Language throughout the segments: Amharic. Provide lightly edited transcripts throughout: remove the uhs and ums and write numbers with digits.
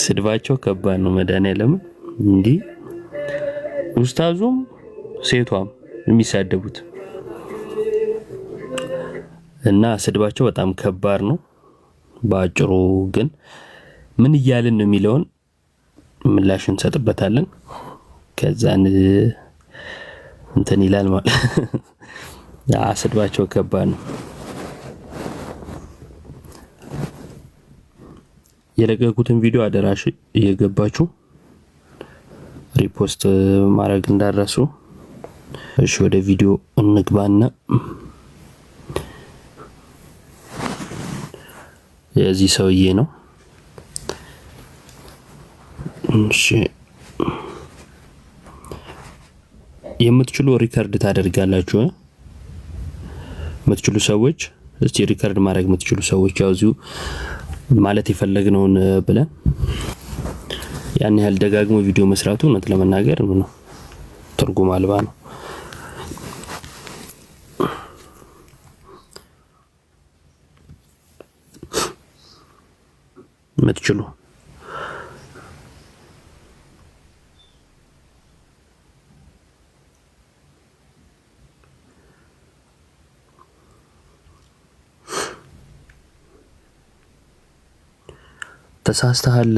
ስድባቸው ከባድ ነው። መድኃኒዓለም እንዲህ ኡስታዙም ሴቷም የሚሳደቡት እና ስድባቸው በጣም ከባድ ነው። ባጭሩ ግን ምን እያልን ነው የሚለውን ምላሽ እንሰጥበታለን። ከዛን እንትን ይላል ማለት ስድባቸው ከባድ ነው። የለቀቁትን ቪዲዮ አደራሽ እየገባችሁ ሪፖስት ማድረግ እንዳረሱ። እሺ ወደ ቪዲዮ እንግባና የዚህ ሰውዬ ነው። እሺ የምትችሉ ሪከርድ ታደርጋላችሁ። የምትችሉ ሰዎች እስቲ ሪከርድ ማድረግ የምትችሉ ሰዎች ያው እዚሁ ማለት የፈለግነውን ብለን ያን ያህል ደጋግሞ ቪዲዮ መስራቱ እውነት ለመናገር ምን ነው ትርጉም አልባ ነው። የምትችሉ ተሳስተሃል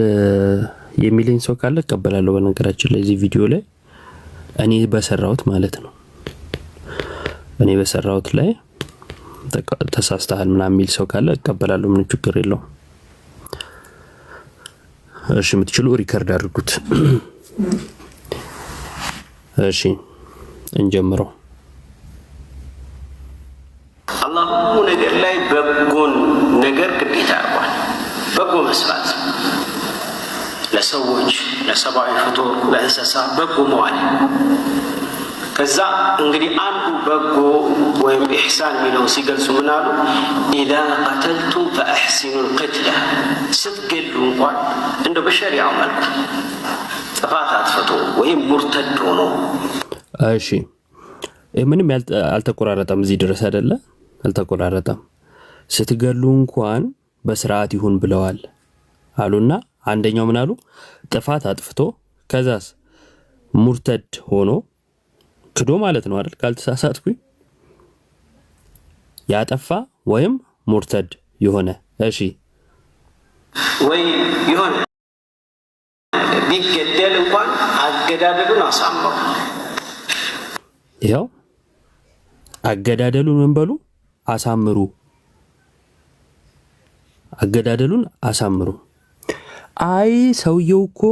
የሚለኝ ሰው ካለ እቀበላለሁ። በነገራችን ላይ እዚህ ቪዲዮ ላይ እኔ በሰራሁት ማለት ነው እኔ በሰራሁት ላይ ተሳስተሃል ምናምን የሚል ሰው ካለ እቀበላለሁ። ምን ችግር የለውም። እሺ የምትችሉ ሪከርድ አድርጉት። እሺ እንጀምረው። አላህ ሁሉ ነገር ላይ በጎን ነገር ግዴታ አድርጓል። በጎ መስራት ለሰዎች፣ ለሰብአዊ ፍጡር፣ ለእንስሳ በጎ መዋል። ከዛ እንግዲህ አንዱ በጎ ወይም ኢሕሳን የሚለው ሲገልጹ ምን አሉ? ኢዛ ቀተልቱም ፈአሕሲኑ ልቅትላ፣ ስትገሉ እንኳን እንደው በሸሪዓው መልኩ ጥፋት አጥፍቶ ወይም ሙርተድ ሆኖ። እሺ ምንም አልተቆራረጠም፣ እዚህ ድረስ አይደለ? አልተቆራረጠም። ስትገሉ እንኳን በስርዓት ይሁን ብለዋል አሉና አንደኛው ምን አሉ? ጥፋት አጥፍቶ ከዛስ ሙርተድ ሆኖ ክዶ ማለት ነው አይደል? ካልተሳሳትኩኝ ያጠፋ ወይም ሙርተድ የሆነ እሺ፣ ወይ የሆነ ቢገደል እንኳን አገዳደሉን አሳምረው። ይኸው አገዳደሉን ምን በሉ አሳምሩ፣ አገዳደሉን አሳምሩ። አይ ሰውየው እኮ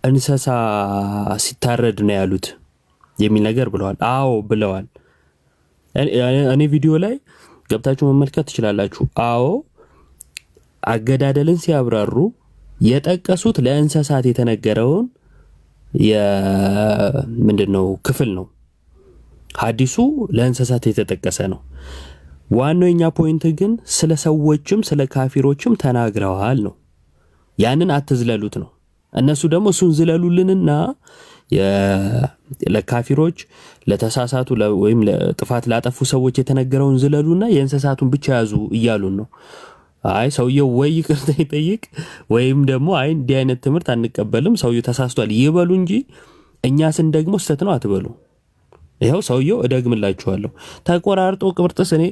እንስሳ ሲታረድ ነው ያሉት የሚል ነገር ብለዋል። አዎ ብለዋል። እኔ ቪዲዮ ላይ ገብታችሁ መመልከት ትችላላችሁ። አዎ አገዳደልን ሲያብራሩ የጠቀሱት ለእንስሳት የተነገረውን ምንድነው ክፍል ነው። ሐዲሱ ለእንስሳት የተጠቀሰ ነው። ዋናው የኛ ፖይንት ግን ስለ ሰዎችም ስለ ካፊሮችም ተናግረዋል ነው። ያንን አትዝለሉት ነው። እነሱ ደግሞ እሱን ዝለሉልንና ለካፊሮች ለተሳሳቱ ወይም ለጥፋት ላጠፉ ሰዎች የተነገረውን ዝለሉና የእንስሳቱን ብቻ ያዙ እያሉን ነው። አይ ሰውየው ወይ ይቅርታ ይጠይቅ ወይም ደግሞ አይ እንዲህ አይነት ትምህርት አንቀበልም ሰውየው ተሳስቷል ይበሉ እንጂ እኛ ስን ደግሞ ስተት ነው አትበሉ። ይሄው ሰውየው እደግምላችኋለሁ ተቆራርጦ ቅብርጥስ። እኔ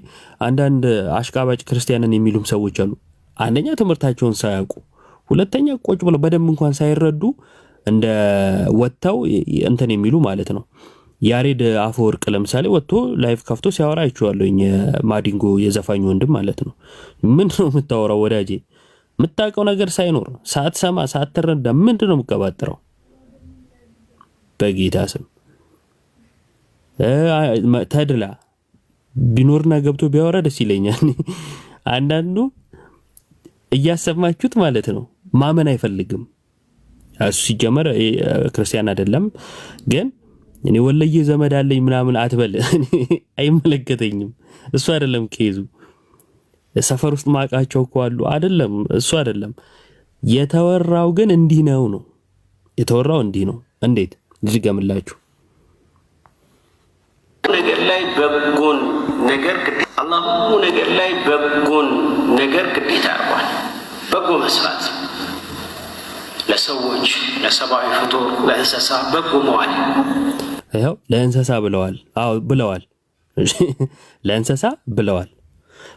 አንዳንድ አሽቃባጭ ክርስቲያንን የሚሉም ሰዎች አሉ። አንደኛ ትምህርታቸውን ሳያውቁ፣ ሁለተኛ ቆጭ ብለው በደንብ እንኳን ሳይረዱ እንደ ወጣው እንትን የሚሉ ማለት ነው። ያሬድ አፈወርቅ ለምሳሌ ወጥቶ ላይፍ ከፍቶ ሲያወራ አይቼዋለሁኝ። ማዲንጎ የዘፋኝ ወንድም ማለት ነው። ምን ነው የምታወራው ወዳጄ? የምታውቀው ነገር ሳይኖር ሳትሰማ ሳትረዳ ምንድን ነው የምትቀባጥረው? በጌታ ስም ተድላ ቢኖርና ገብቶ ቢያወራ ደስ ይለኛል። አንዳንዱ እያሰማችሁት ማለት ነው ማመን አይፈልግም። እሱ ሲጀመር ክርስቲያን አይደለም ግን እኔ ወለየ ዘመድ አለኝ ምናምን አትበል። አይመለከተኝም። እሱ አይደለም ኬዙ። ሰፈር ውስጥ ማቃቸው እኮ አሉ አይደለም። እሱ አይደለም የተወራው ግን እንዲህ ነው። የተወራው እንዲህ ነው። እንዴት ልድገምላችሁ? ነገር ላይ በጎን ነገር ግዴታ አላህ ሁሉ ነገር ላይ በጎን ነገር ግዴታ አድርጓል። በጎ መስራት ለሰዎች ለሰብአዊ ፍጡር ለእንስሳ በጎ መዋል። ይኸው ለእንስሳ ብለዋል። አዎ ብለዋል። ለእንስሳ ብለዋል።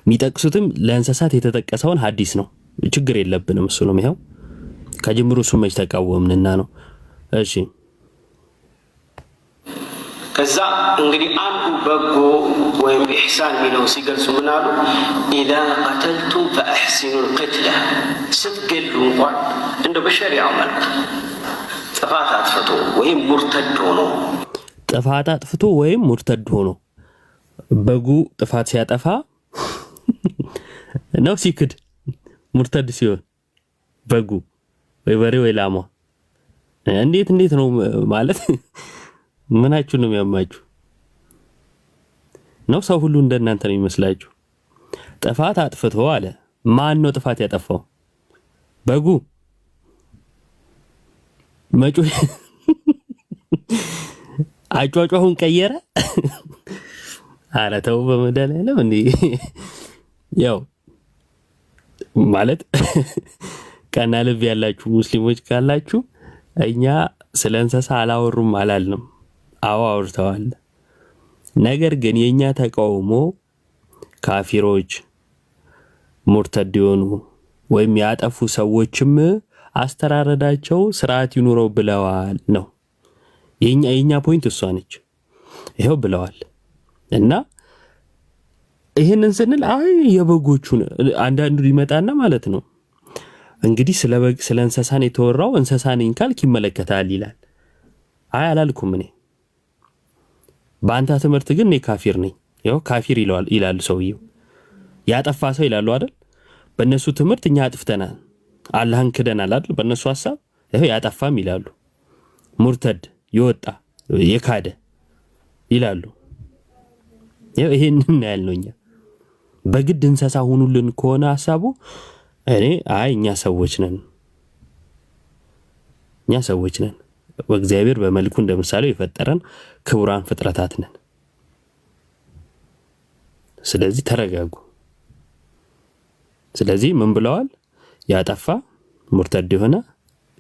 የሚጠቅሱትም ለእንስሳት የተጠቀሰውን ሐዲስ ነው። ችግር የለብንም እሱ ነው። ይኸው ከጅምሩ እሱ መች ተቃወምንና ነው። እሺ ከዛ እንግዲህ አንዱ በጎ ወይም ኢሕሳን የሚለው ሲገልጹ ምን አሉ? ኢዛ ቀተልቱም ፈአሕሲኑ ልቅትለ፣ ስትገሉ እንኳን እንደ በሸሪያው መልኩ ጥፋት አጥፍቶ ወይም ሙርተድ ሆኖ ጥፋት አጥፍቶ ወይም ሙርተድ ሆኖ በጉ ጥፋት ሲያጠፋ ነው ሲክድ ሙርተድ ሲሆን በጉ ወይ በሬ ወይ ላሟ እንዴት ነው ማለት ምናችሁ ነው የሚያማችሁ? ነው ሰው ሁሉ እንደናንተ ነው የሚመስላችሁ? ጥፋት አጥፍቶ አለ። ማን ነው ጥፋት ያጠፋው? በጉ መጮ አጫጫሁን ቀየረ። ኧረ ተው በመድኃኒዓለም እንዴ! ያው ማለት ቀና ልብ ያላችሁ ሙስሊሞች ካላችሁ እኛ ስለ እንስሳ አላወሩም አላልንም። አዎ አውርተዋል። ነገር ግን የኛ ተቃውሞ ካፊሮች ሙርተድ የሆኑ ወይም ያጠፉ ሰዎችም አስተራረዳቸው ስርዓት ይኑረው ብለዋል ነው። የኛ ፖይንት እሷ ነች። ይሄው ብለዋል እና ይሄንን ስንል አይ የበጎቹን አንዳንዱ ይመጣና ማለት ነው እንግዲህ ስለ እንስሳን የተወራው እንስሳ ነኝ ካልክ ይመለከታል ይላል። አይ አላልኩም እኔ በአንተ ትምህርት ግን እኔ ካፊር ነኝ። ያው ካፊር ይላል ሰውየው። ያጠፋ ሰው ይላሉ አይደል? በእነሱ ትምህርት እኛ አጥፍተናል አላህን ክደናል አይደል? በእነሱ ሐሳብ ይሄው ያጠፋም ይላሉ። ሙርተድ ይወጣ የካደ ይላሉ። ያው ይሄንን ያልነው እኛ በግድ እንስሳ ሁኑልን ከሆነ ሐሳቡ እኔ አይ እኛ ሰዎች ነን በእግዚአብሔር በመልኩ እንደምሳሌው የፈጠረን ክቡራን ፍጥረታት ነን። ስለዚህ ተረጋጉ። ስለዚህ ምን ብለዋል? ያጠፋ ሙርተድ የሆነ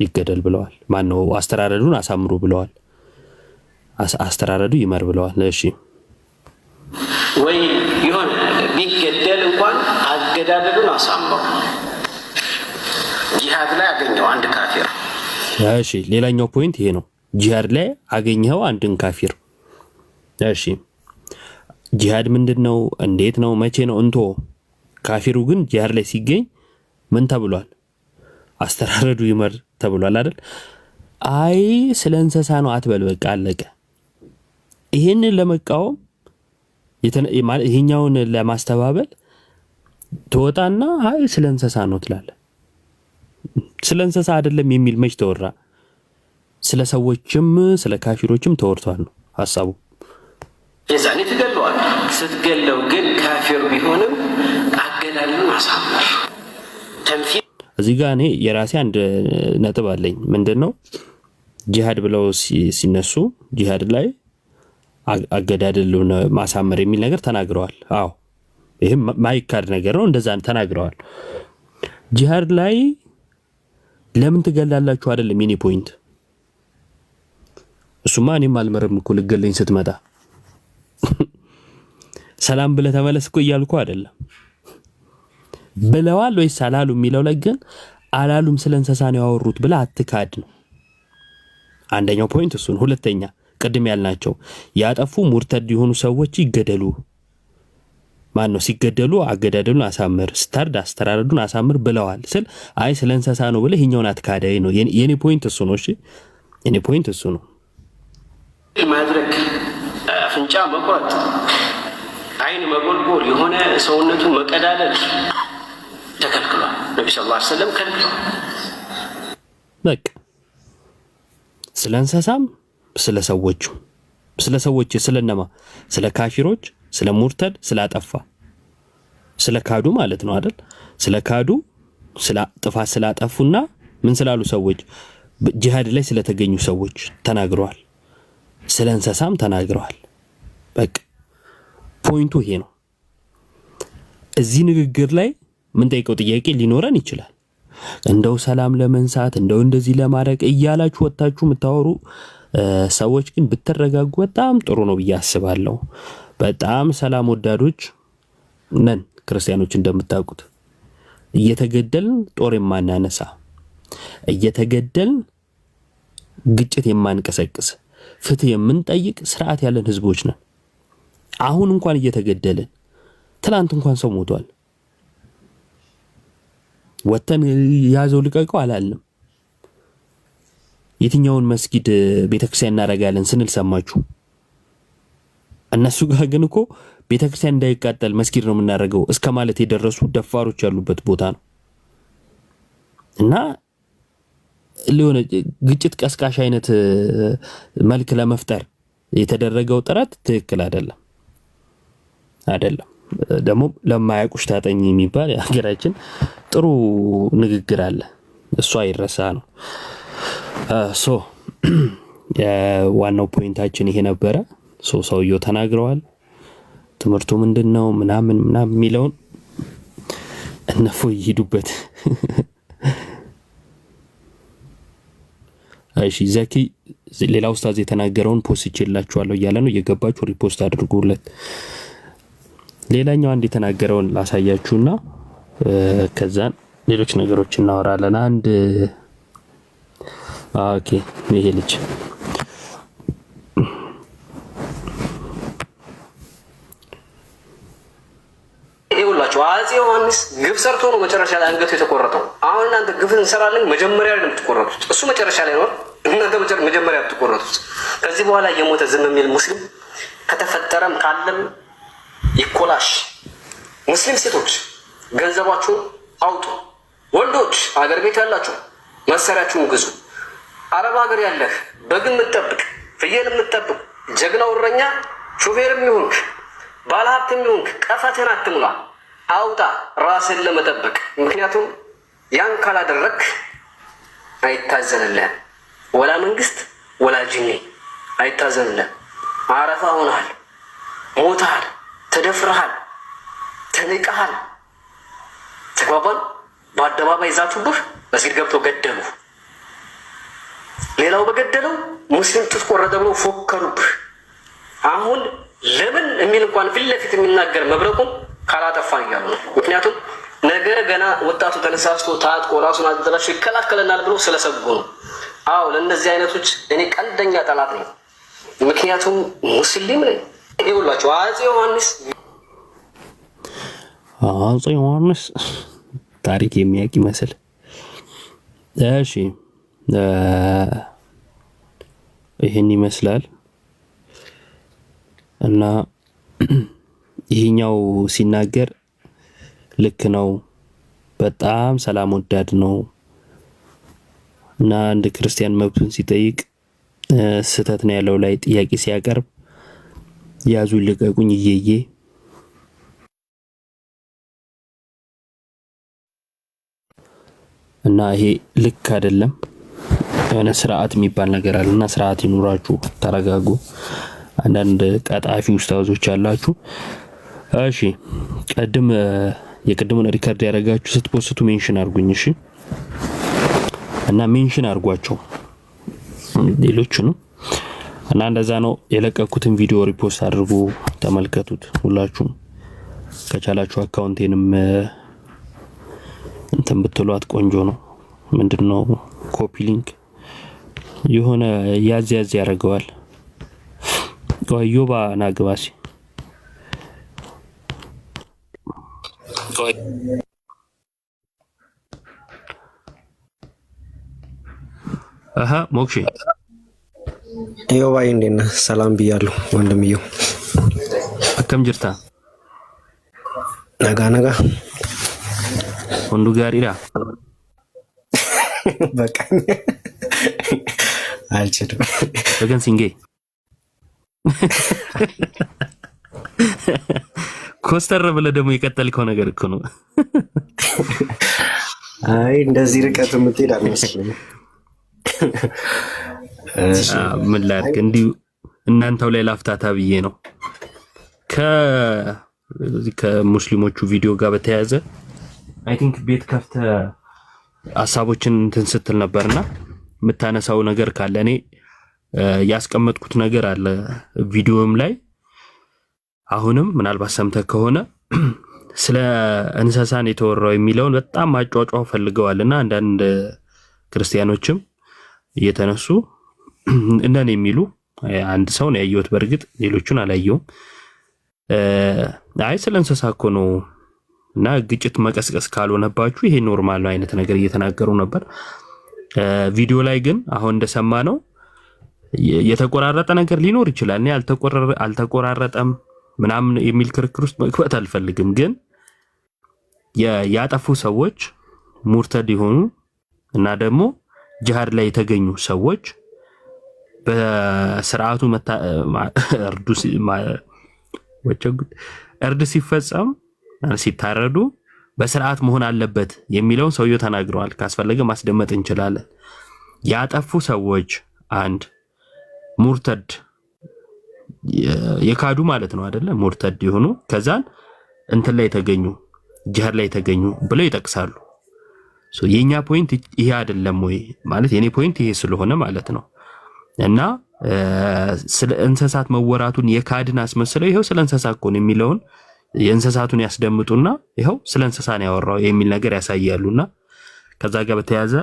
ይገደል ብለዋል። ማን ነው? አስተራረዱን አሳምሩ ብለዋል። አስተራረዱ ይመር ብለዋል። እሺ ወይ ይሆን ቢገደል እንኳን አገዳደሉን አሳምሩ። ጂሃድ ላይ አገኘው አንድ ካፊር። እሺ ሌላኛው ፖይንት ይሄ ነው። ጂሃድ ላይ አገኘው አንድን ካፊር። እሺ ጂሃድ ምንድነው? እንዴት ነው? መቼ ነው? እንቶ ካፊሩ ግን ጂሃድ ላይ ሲገኝ ምን ተብሏል? አስተራረዱ ይመር ተብሏል አይደል? አይ ስለ እንስሳ ነው አትበል። በቃ አለቀ። ይሄንን ለመቃወም ይሄኛውን ለማስተባበል ተወጣና አይ ስለ እንስሳ ነው ትላለህ። ስለ እንስሳ አይደለም የሚል መች ተወራ? ስለ ሰዎችም ስለ ካፊሮችም ተወርቷል ነው ሐሳቡ። የዛኔ ትገለዋል። ስትገለው ግን ካፊር ቢሆንም አገዳደሉን አሳምር። ተንፊ እዚህ ጋር እኔ የራሴ አንድ ነጥብ አለኝ። ምንድነው ጂሃድ ብለው ሲነሱ ጂሃድ ላይ አገዳደሉን ማሳመር የሚል ነገር ተናግረዋል። አዎ ይሄም ማይካድ ነገር ነው። እንደዛ ተናግረዋል። ጂሃድ ላይ ለምን ትገላላችሁ አይደለም የኔ ፖይንት። እሱማ እኔም አልመረም እኮ ልገለኝ ስትመጣ ሰላም ብለህ ተመለስ እኮ እያልኩ አይደለም። ብለዋል ወይስ አላሉ የሚለው ላይ ግን አላሉም ስለ እንስሳ ነው ያወሩት ብለህ አትካድ ነው አንደኛው ፖይንት እሱ ነው። ሁለተኛ ቅድም ያልናቸው ያጠፉ ሙርተድ የሆኑ ሰዎች ይገደሉ። ማን ነው ሲገደሉ አገዳደሉን አሳምር፣ ስታርድ አስተራረዱን አሳምር ብለዋል ስል አይ ስለ እንስሳ ነው ብለህ ይሄኛውን አትካዳይ ነው የኔ ፖይንት እሱ ነው። እሺ የኔ ፖይንት እሱ ነው። ማድረግ አፍንጫ መቁረጥ፣ አይን መጎልጎል፣ የሆነ ሰውነቱን መቀዳደል ተከልክሏል። ነብዩ ሰለላሁ ዐለይሂ ወሰለም ከልክሏል። በቃ ስለ እንስሳም ስለ ሰዎች ስለነማ ስለ ካፊሮች ስለ ሙርተድ ስላጠፋ ስለ ካዱ ማለት ነው አይደል? ስለ ካዱ ስለ ጥፋት ስላጠፉና ምን ስላሉ ሰዎች ጂሃድ ላይ ስለተገኙ ሰዎች ተናግረዋል። ስለ እንስሳም ተናግረዋል። በቃ ፖይንቱ ይሄ ነው። እዚህ ንግግር ላይ ምን ጠይቀው ጥያቄ ሊኖረን ይችላል። እንደው ሰላም ለመንሳት እንደው እንደዚህ ለማድረግ እያላችሁ ወጣችሁ የምታወሩ ሰዎች ግን ብትረጋጉ በጣም ጥሩ ነው ብዬ አስባለሁ። በጣም ሰላም ወዳዶች ነን ክርስቲያኖች እንደምታውቁት። እየተገደልን ጦር የማናነሳ እየተገደልን ግጭት የማንቀሰቅስ ፍትህ የምንጠይቅ ስርዓት ያለን ህዝቦች ነን። አሁን እንኳን እየተገደልን ትላንት እንኳን ሰው ሞቷል። ወተን ያዘው ልቀቀው አላልንም። የትኛውን መስጊድ ቤተክርስቲያን እናደርጋለን ስንል ሰማችሁ? እነሱ ጋር ግን እኮ ቤተክርስቲያን እንዳይቃጠል መስጊድ ነው የምናደርገው እስከ ማለት የደረሱ ደፋሮች ያሉበት ቦታ ነው። እና ለሆነ ግጭት ቀስቃሽ አይነት መልክ ለመፍጠር የተደረገው ጥረት ትክክል አይደለም። ደግሞ ለማያውቁሽ ታጠኝ የሚባል የሀገራችን ጥሩ ንግግር አለ። እሱ አይረሳ ነው። ዋናው ፖይንታችን ይሄ ነበረ። ሰውየው ተናግረዋል። ትምህርቱ ምንድነው ምናምን የሚለውን እነፎ ይሄዱበት። እሺ ዘኪ ሌላ ኡስታዝ የተናገረውን ፖስት ይችላልችኋለሁ እያለ ነው። እየገባችሁ ሪፖስት አድርጉለት። ሌላኛው አንድ የተናገረውን ላሳያችሁና ከዛን ሌሎች ነገሮች እናወራለን። ኦኬ ይሄ ልጅ ይኸውላችሁ አፄ ዮሐንስ ግፍ ሰርቶ ነው መጨረሻ ላይ አንገቱ የተቆረጠው። አሁን እናንተ ግፍ እንሰራለን መጀመሪያ ላይ የምትቆረጡት እሱ መጨረሻ ላይ ነው። እናንተ መጀመሪያ የምትቆረጡት። ከዚህ በኋላ የሞተ ዝም የሚል ሙስሊም ከተፈጠረም ካለም ይኮላሽ። ሙስሊም ሴቶች ገንዘባችሁን አውጡ። ወንዶች ሀገር ቤት ያላችሁ መሳሪያችሁን ግዙ። አረብ ሀገር ያለህ በግ የምትጠብቅ ፍየል የምትጠብቅ ጀግናው እረኛ ሾፌርም ይሁንክ ባለሀብትም ይሁንክ ቀፈትህን አትሙላ፣ አውጣ ራስን ለመጠበቅ። ምክንያቱም ያን ካላደረግ አይታዘንልህም። ወላ መንግስት ወላ ጅኒ አይታዘንልህም። አረፋ ሆነሃል፣ ሞተሃል፣ ተደፍረሃል፣ ተንቀሃል። ተግባባን። በአደባባይ ዛቱብህ፣ መስጊድ ገብተው ገደሉ። ሌላው በገደለው ሙስሊም ትቆረጠ ብሎ ፎከሩብህ። አሁን ለምን የሚል እንኳን ፊት ለፊት የሚናገር መብረቁን ካላጠፋን እያሉ ነው። ምክንያቱም ነገ ገና ወጣቱ ተነሳስቶ ታጥቆ ራሱን አደራጅቶ ይከላከለናል ብሎ ስለሰጉ ነው። አዎ ለእነዚህ አይነቶች እኔ ቀንደኛ ጠላት ነኝ። ምክንያቱም ሙስሊም ነኝ። ይኸውላችሁ አፄ ዮሐንስ ታሪክ የሚያውቅ ይመስል እሺ ይሄን ይመስላል። እና ይሄኛው ሲናገር ልክ ነው፣ በጣም ሰላም ወዳድ ነው። እና አንድ ክርስቲያን መብቱን ሲጠይቅ ስህተት ነው ያለው ላይ ጥያቄ ሲያቀርብ ያዙ ልቀቁኝ እየየ እና ይሄ ልክ አይደለም። የሆነ ስርዓት የሚባል ነገር አለና ስርዓት ይኑራችሁ፣ ተረጋጉ። አንዳንድ ቀጣፊ ኡስታዞች አላችሁ። እሺ የቅድሙን ሪከርድ ያደረጋችሁ ስትፖስቱ ሜንሽን አድርጉኝ። እሺ እና ሜንሽን አድርጓቸው ሌሎቹንም። እና እንደዛ ነው የለቀኩትን ቪዲዮ ሪፖስት አድርጉ፣ ተመልከቱት ሁላችሁም። ከቻላችሁ አካውንቴንም እንትን ብትሏት ቆንጆ ነው። ምንድነው ኮፒ ሊንክ የሆነ ያዝ ያደርገዋል። ዮባ ናግባሲ ሞክሼ ዮባይ እንዴት ነህ? ሰላም ብያለሁ ወንድምየው። አከም ጅርታ ነጋ ወንዱ ጋሪራ በቃ አልችልም። በገን ሲንጌ ኮስተር ብለህ ደግሞ የቀጠልከው ነገር እኮ ነው። አይ እንደዚህ ርቀት የምትሄድ አልመሰለኝም። ምን ላድርግ እንዲሁ እናንተው ላይ ላፍታታ ብዬ ነው። ከሙስሊሞቹ ቪዲዮ ጋር በተያያዘ አይ ቲንክ ቤት ከፍተህ ሐሳቦችን እንትን ስትል ነበርና የምታነሳው ነገር ካለ እኔ ያስቀመጥኩት ነገር አለ ቪዲዮም ላይ አሁንም ምናልባት ሰምተህ ከሆነ ስለ እንስሳን የተወራው የሚለውን በጣም ማጫጫው ፈልገዋልና አንዳንድ ክርስቲያኖችም እየተነሱ እንደኔ የሚሉ አንድ ሰው ነው ያየሁት። በርግጥ ሌሎቹን አላየሁም። አይ ስለ እንስሳ እኮ ነው እና ግጭት መቀስቀስ ካልሆነባችሁ ይሄ ኖርማል ነው አይነት ነገር እየተናገሩ ነበር። ቪዲዮ ላይ ግን አሁን እንደሰማነው የተቆራረጠ ነገር ሊኖር ይችላል። እኔ አልተቆራረጠም ምናምን የሚል ክርክር ውስጥ መግባት አልፈልግም። ግን ያጠፉ ሰዎች ሙርተድ የሆኑ እና ደግሞ ጂሃድ ላይ የተገኙ ሰዎች በስርዓቱ እርድ ሲፈጸም ሲታረዱ በስርዓት መሆን አለበት የሚለውን ሰውየው ተናግረዋል። ካስፈለገ ማስደመጥ እንችላለን። ያጠፉ ሰዎች አንድ ሙርተድ የካዱ ማለት ነው አይደለ? ሙርተድ የሆኑ ከዛን እንትን ላይ የተገኙ ጂሃድ ላይ የተገኙ ብለው ይጠቅሳሉ። የኛ ፖይንት ይሄ አይደለም ወይ ማለት የኔ ፖይንት ይሄ ስለሆነ ማለት ነው። እና ስለ እንስሳት መወራቱን የካድን አስመስለው ይሄው ስለ እንስሳ እኮ ነው የሚለውን የእንስሳቱን ያስደምጡና ይሄው ስለ እንስሳ ነው ያወራው የሚል ነገር ያሳያሉና ከዛ ጋር በተያያዘ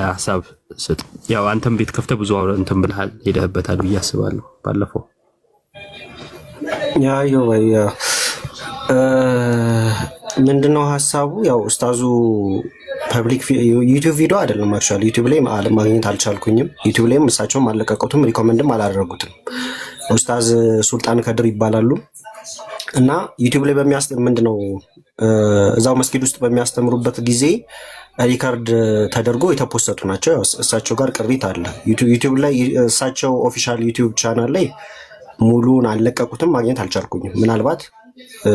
ሐሳብ ስጥ። ያው አንተም ቤት ከፍተህ ብዙ እንትን ብለሃል ሄደህበታል ብዬ አስባለሁ ባለፈው። ምንድነው ሐሳቡ? ያው ኡስታዙ ፐብሊክ ዩቲዩብ ቪዲዮ አይደለም አክቹአሊ ዩቲዩብ ላይ ማግኘት አልቻልኩኝም። ዩቲዩብ ላይም እሳቸውም አልለቀቁትም ሪኮመንድም አላደረጉትም። ኡስታዝ ሱልጣን ከድር ይባላሉ እና ዩቲዩብ ላይ ምንድነው እዛው መስጊድ ውስጥ በሚያስተምሩበት ጊዜ ሪካርድ ተደርጎ የተፖሰቱ ናቸው። ያው እሳቸው ጋር ቅሪት አለ ዩቲዩብ ላይ እሳቸው ኦፊሻል ዩቲዩብ ቻናል ላይ ሙሉን አልለቀቁትም ማግኘት አልቻልኩኝም። ምናልባት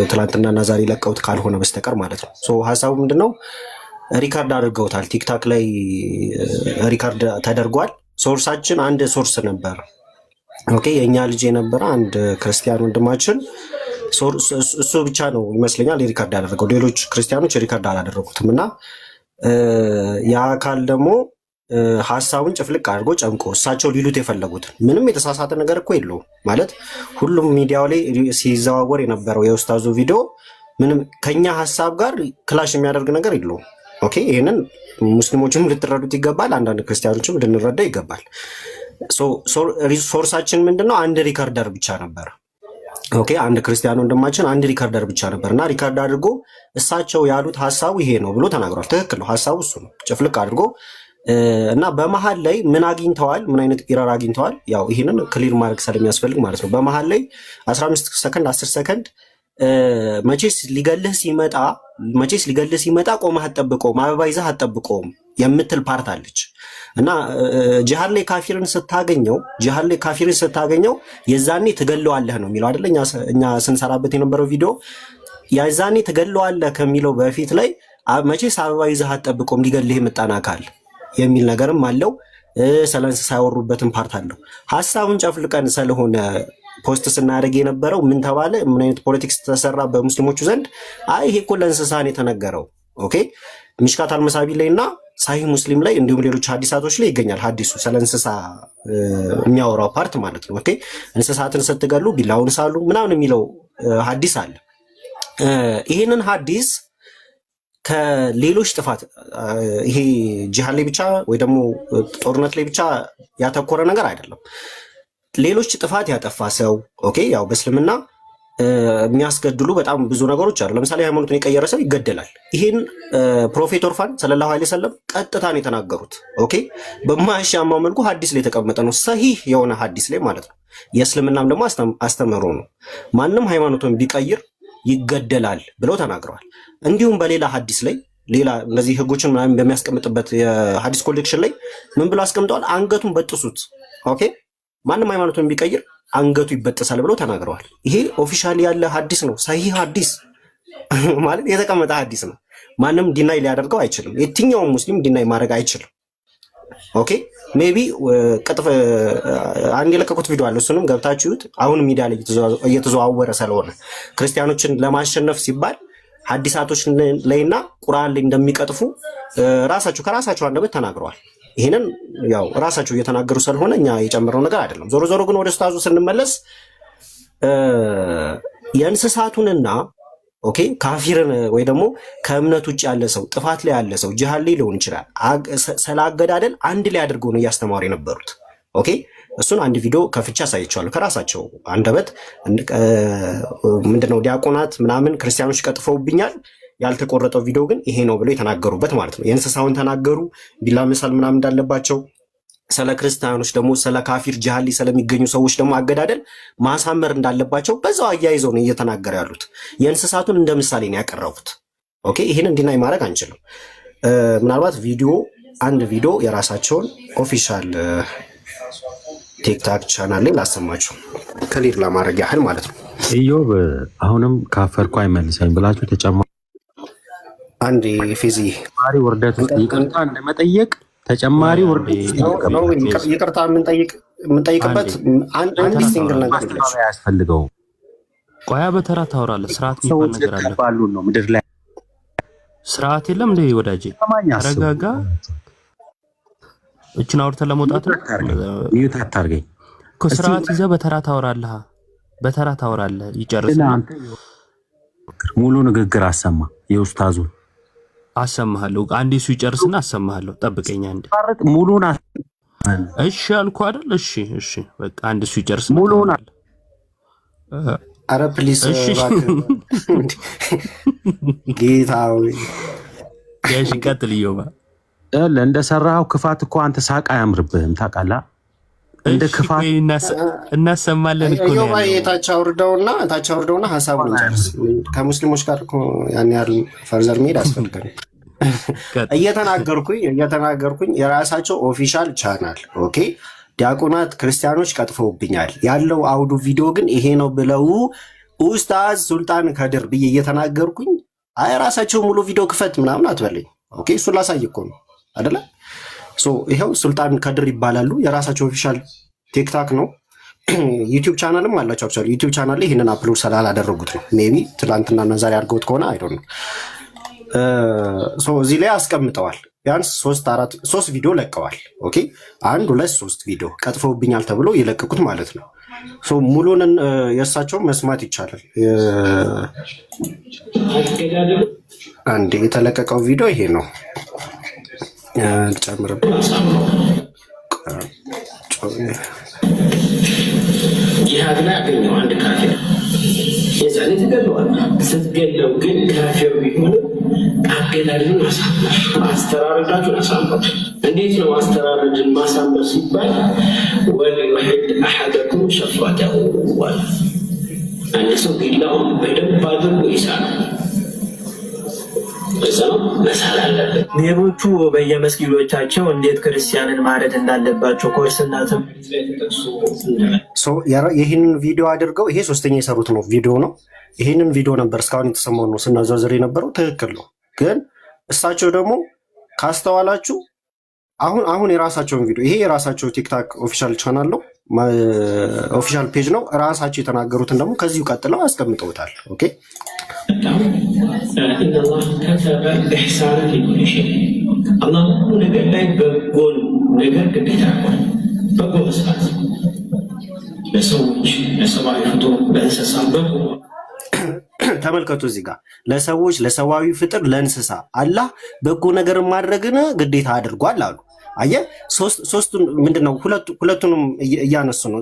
ትላንትናና ዛሬ ለቀውት ካልሆነ በስተቀር ማለት ነው። ሶ ሐሳቡ ምንድነው ሪካርድ አድርገውታል። ቲክታክ ላይ ሪካርድ ተደርጓል። ሶርሳችን አንድ ሶርስ ነበር። ኦኬ የኛ ልጅ የነበረ አንድ ክርስቲያን ወንድማችን እሱ ብቻ ነው ይመስለኛል ሪካርድ ያደረገው። ሌሎች ክርስቲያኖች ሪካርድ አላደረጉትም እና ያ አካል ደግሞ ሐሳቡን ጭፍልቅ አድርጎ ጨምቆ እሳቸው ሊሉት የፈለጉት ምንም የተሳሳተ ነገር እኮ የለውም ማለት ሁሉም ሚዲያው ላይ ሲዘዋወር የነበረው የኡስታዙ ቪዲዮ ምንም ከኛ ሐሳብ ጋር ክላሽ የሚያደርግ ነገር የለውም። ኦኬ ይሄንን ሙስሊሞችም ልትረዱት ይገባል፣ አንዳንድ ክርስቲያኖችም ልንረዳ ይገባል። ሶርሳችን ምንድነው አንድ ሪካርደር ብቻ ነበር። ኦኬ አንድ ክርስቲያን ወንድማችን አንድ ሪካርደር ብቻ ነበርና ሪካርድ አድርጎ እሳቸው ያሉት ሐሳቡ ይሄ ነው ብሎ ተናግሯል። ትክክል ነው፣ ሐሳቡ እሱ ነው ጭፍልቅ አድርጎ እና በመሃል ላይ ምን አግኝተዋል፣ ምን አይነት ኢረር አግኝተዋል፣ ያው ይሄንን ክሊር ማድረግ ስለሚያስፈልግ ማለት ነው። በመሃል ላይ 15 ሰከንድ 10 ሰከንድ መቼስ ሊገልህ ሲመጣ ቆመህ አትጠብቀውም፣ አበባ ይዘህ አትጠብቀውም የምትል ፓርት አለች እና ጂሃድ ላይ ካፊርን ስታገኘው የዛኔ ትገለዋለህ ነው የሚለው አይደለ? እኛ ስንሰራበት የነበረው ቪዲዮ የዛኔ ትገለዋለህ ከሚለው በፊት ላይ መቼስ አበባ ይዘህ አትጠብቀውም ሊገልህ የመጣን አካል የሚል ነገርም አለው። ስለ እንስሳ ያወሩበትን ፓርት አለው። ሐሳቡን ጨፍልቀን ስለሆነ ፖስት ስናደርግ የነበረው ምን ተባለ? ምን አይነት ፖለቲክስ ተሰራ በሙስሊሞቹ ዘንድ? አይ ይሄ እኮ ለእንስሳ ነው የተነገረው። ኦኬ ሚሽካት አልመሳቢ ላይ እና ሳሂህ ሙስሊም ላይ እንዲሁም ሌሎች ሐዲሳቶች ላይ ይገኛል። ሐዲሱ ስለ እንስሳ የሚያወራው ፓርት ማለት ነው። ኦኬ እንስሳትን ስትገሉ ቢላውን ሳሉ ምናምን የሚለው ሐዲስ አለ። ይሄንን ሐዲስ ከሌሎች ጥፋት ይሄ ጂሃድ ላይ ብቻ ወይ ደግሞ ጦርነት ላይ ብቻ ያተኮረ ነገር አይደለም። ሌሎች ጥፋት ያጠፋ ሰው ኦኬ ያው በእስልምና የሚያስገድሉ በጣም ብዙ ነገሮች አሉ። ለምሳሌ ሃይማኖቱን የቀየረ ሰው ይገደላል። ይሄን ፕሮፌት ኦርፋን ሰለላሁ ዐለይሂ ወሰለም ቀጥታ ነው የተናገሩት። ኦኬ በማያሻማው መልኩ ሐዲስ ላይ የተቀመጠ ነው፣ ሰሂህ የሆነ ሐዲስ ላይ ማለት ነው። የእስልምናም ደግሞ አስተምህሮ ነው። ማንም ሃይማኖቱን ቢቀይር ይገደላል ብለው ተናግረዋል። እንዲሁም በሌላ ሐዲስ ላይ ሌላ እነዚህ ህጎችን ምናምን በሚያስቀምጥበት የሐዲስ ኮሌክሽን ላይ ምን ብለው አስቀምጠዋል? አንገቱን በጥሱት። ኦኬ ማንም ሃይማኖቱን ቢቀይር አንገቱ ይበጠሳል ብለው ተናግረዋል። ይሄ ኦፊሻሊ ያለ ሐዲስ ነው። ሰሂህ ሐዲስ ማለት የተቀመጠ ሐዲስ ነው። ማንም ዲናይ ሊያደርገው አይችልም። የትኛውም ሙስሊም ዲናይ ማድረግ አይችልም። ኦኬ ሜቢ ቀጥፍ አንድ የለቀቁት ቪዲዮ አለ፣ እሱንም ገብታችሁት። አሁን ሚዲያ ላይ እየተዘዋወረ ስለሆነ ክርስቲያኖችን ለማሸነፍ ሲባል ሐዲሳቶች ላይና ቁርአን ላይ እንደሚቀጥፉ ከራሳቸው አንደበት ተናግረዋል። ይሄንን ያው ራሳቸው እየተናገሩ ስለሆነ እኛ የጨመረው ነገር አይደለም። ዞሮ ዞሮ ግን ወደ ኡስታዙ ስንመለስ የእንስሳቱንና ኦኬ ካፊርን ወይ ደግሞ ከእምነት ውጭ ያለ ሰው ጥፋት ላይ ያለ ሰው ጂሃድ ላይ ሊሆን ይችላል ስላገዳደል አንድ ላይ አድርገው ነው እያስተማሩ የነበሩት። ኦኬ እሱን አንድ ቪዲዮ ከፍቻ አሳይቻለሁ ከራሳቸው አንደበት። ምንድነው ዲያቆናት ምናምን ክርስቲያኖች ቀጥፈውብኛል፣ ያልተቆረጠው ቪዲዮ ግን ይሄ ነው ብለው የተናገሩበት ማለት ነው። የእንስሳውን ተናገሩ፣ ቢላ መሳል ምናምን እንዳለባቸው፣ ስለ ክርስቲያኖች ደግሞ ስለ ካፊር ጂሃድ ላይ ስለሚገኙ ሰዎች ደግሞ አገዳደል ማሳመር እንዳለባቸው በዛው አያይዘው ነው እየተናገሩ ያሉት። የእንስሳቱን እንደ ምሳሌ ነው ያቀረቡት። ኦኬ ይሄን እንዲናይ ማድረግ አንችልም። ምናልባት አንድ ቪዲዮ የራሳቸውን ኦፊሻል ቲክታክ ቻናል ላይ ላሰማችሁ ክሊር ለማድረግ ያህል ማለት ነው። ኢዮብ አሁንም ካፈርኩ አይመልሰኝ ብላችሁ ተጨማሪ አንድ ፊዚ ማሪ ወርደት ይቅርታ እንደመጠየቅ ተጨማሪ ወርደት ይቅርታ የምንጠይቅበት አንድ ሲንግል ነገር ያስፈልገው። ቆያ በተራ ታወራለህ። ስርዓት የሚባል ነገር አለ ባሉን ነው ምድር ላይ ስርዓት የለም እንዴ ወዳጄ? ተረጋጋ። እችን አውርተን ለመውጣት ሚዩት አታርገኝ እኮ። ስርዓት ይዘህ በተራ ታወራለህ። ይጨርስ። ሙሉ ንግግር አሰማ። የኡስታዙን አሰማሃለሁ። አንዴ እሱ ይጨርስና አሰማሃለሁ። ጠብቀኝ አንዴ። ሙሉን እሺ አልኩ አይደል? እሺ በቃ አንዴ እሱ ይጨርስና ሙሉን አረ ፕሊስ ጌታው ያሺ ቀጥል። ይዮባ እንደሰራው ክፋት እኮ አንተ ሳቅ አያምርብህም ታውቃለህ። እንደ ክፋት እናሰማለን እኮ ነው ይዮባ። ታች አውርደውና ሐሳቡን ጨርስ። ከሙስሊሞች ጋር እኮ ያን ያህል ፈርዘር መሄድ አስፈልገን። እየተናገርኩኝ የራሳቸው ኦፊሻል ቻናል ኦኬ። ዲያቆናት ክርስቲያኖች ቀጥፈውብኛል ያለው አውዱ ቪዲዮ ግን ይሄ ነው ብለው ኡስታዝ ሱልጣን ከድር ብዬ እየተናገርኩኝ አይ ራሳቸው ሙሉ ቪዲዮ ክፈት ምናምን አትበለኝ። ኦኬ እሱ ላሳይ እኮ ነው አይደለ? ይኸው ሱልጣን ከድር ይባላሉ። የራሳቸው ኦፊሻል ቲክታክ ነው። ዩቲዩብ ቻናልም አላቸው። አክቹዋሊ ዩቲዩብ ቻናል ላይ ይሄንን አፕሎድ ስላላደረጉት ነው። ሜቢ ትናንትና ዛሬ አድርገውት ከሆነ አይ ዶንት ኖ። እዚህ ላይ አስቀምጠዋል። ቢያንስ 3 ቪዲዮ ለቀዋል። ኦኬ 1 2 3 ቪዲዮ ቀጥፈውብኛል ተብሎ የለቀቁት ማለት ነው። ሙሉን የእሳቸው መስማት ይቻላል። አንድ የተለቀቀው ቪዲዮ ይሄ ነው። ልጨምርበት። ጂሃድ ላይ አገኘው አንድ ካፊር የዛኔ ትገለዋል። ስትገለው ግን ካፊር ቢሆን አገዳድልን አስተራረዳችሁን አሳምሩ። እንዴት ነው አስተራረድን ማሳመር ሲባል ወሊዩሒድ አሐደኩም ሸፍረተሁ ዋል አንድ ሰው ቢላውን በደንብ አድርጎ ይሳል። ሌቦቹ በየመስጊዶቻቸው እንዴት ክርስቲያንን ማረድ እንዳለባቸው ኮርስና ይህንን ቪዲዮ አድርገው ይሄ 3ኛ የሰሩት ነው ቪዲዮ ነው። ይህንን ቪዲዮ ነበር እስካሁን የተሰማው ነው ስናዘርዝር የነበረው ትክክል ነው። ግን እሳቸው ደግሞ ካስተዋላችሁ አሁን የራሳቸውን ቪዲዮ ይሄ የራሳቸው ቲክታክ ኦፊሻል ቻናል ነው፣ ኦፊሻል ፔጅ ነው። ራሳቸው የተናገሩትን ደግሞ ከዚሁ ቀጥለው አስቀምጠውታል። ኦኬ ኢነላህ ከተበ ኢሕሳን ፊ ኩሊ ሸይ አላህ ሁሉ ነገር ላይ በጎን ነገር ግዴታ አድርጓል። በጎ መስራት ለሰዎች፣ ለሰብአዊ ፍጡር፣ ለእንስሳ በጎ ተመልከቱ። እዚህ ጋር ለሰዎች፣ ለሰብአዊ ፍጥር፣ ለእንስሳ አላህ በጎ ነገር ማድረግን ግዴታ አድርጓል አሉ። አየህ ሶስቱን ምንድነው ሁለቱንም እያነሱ ነው።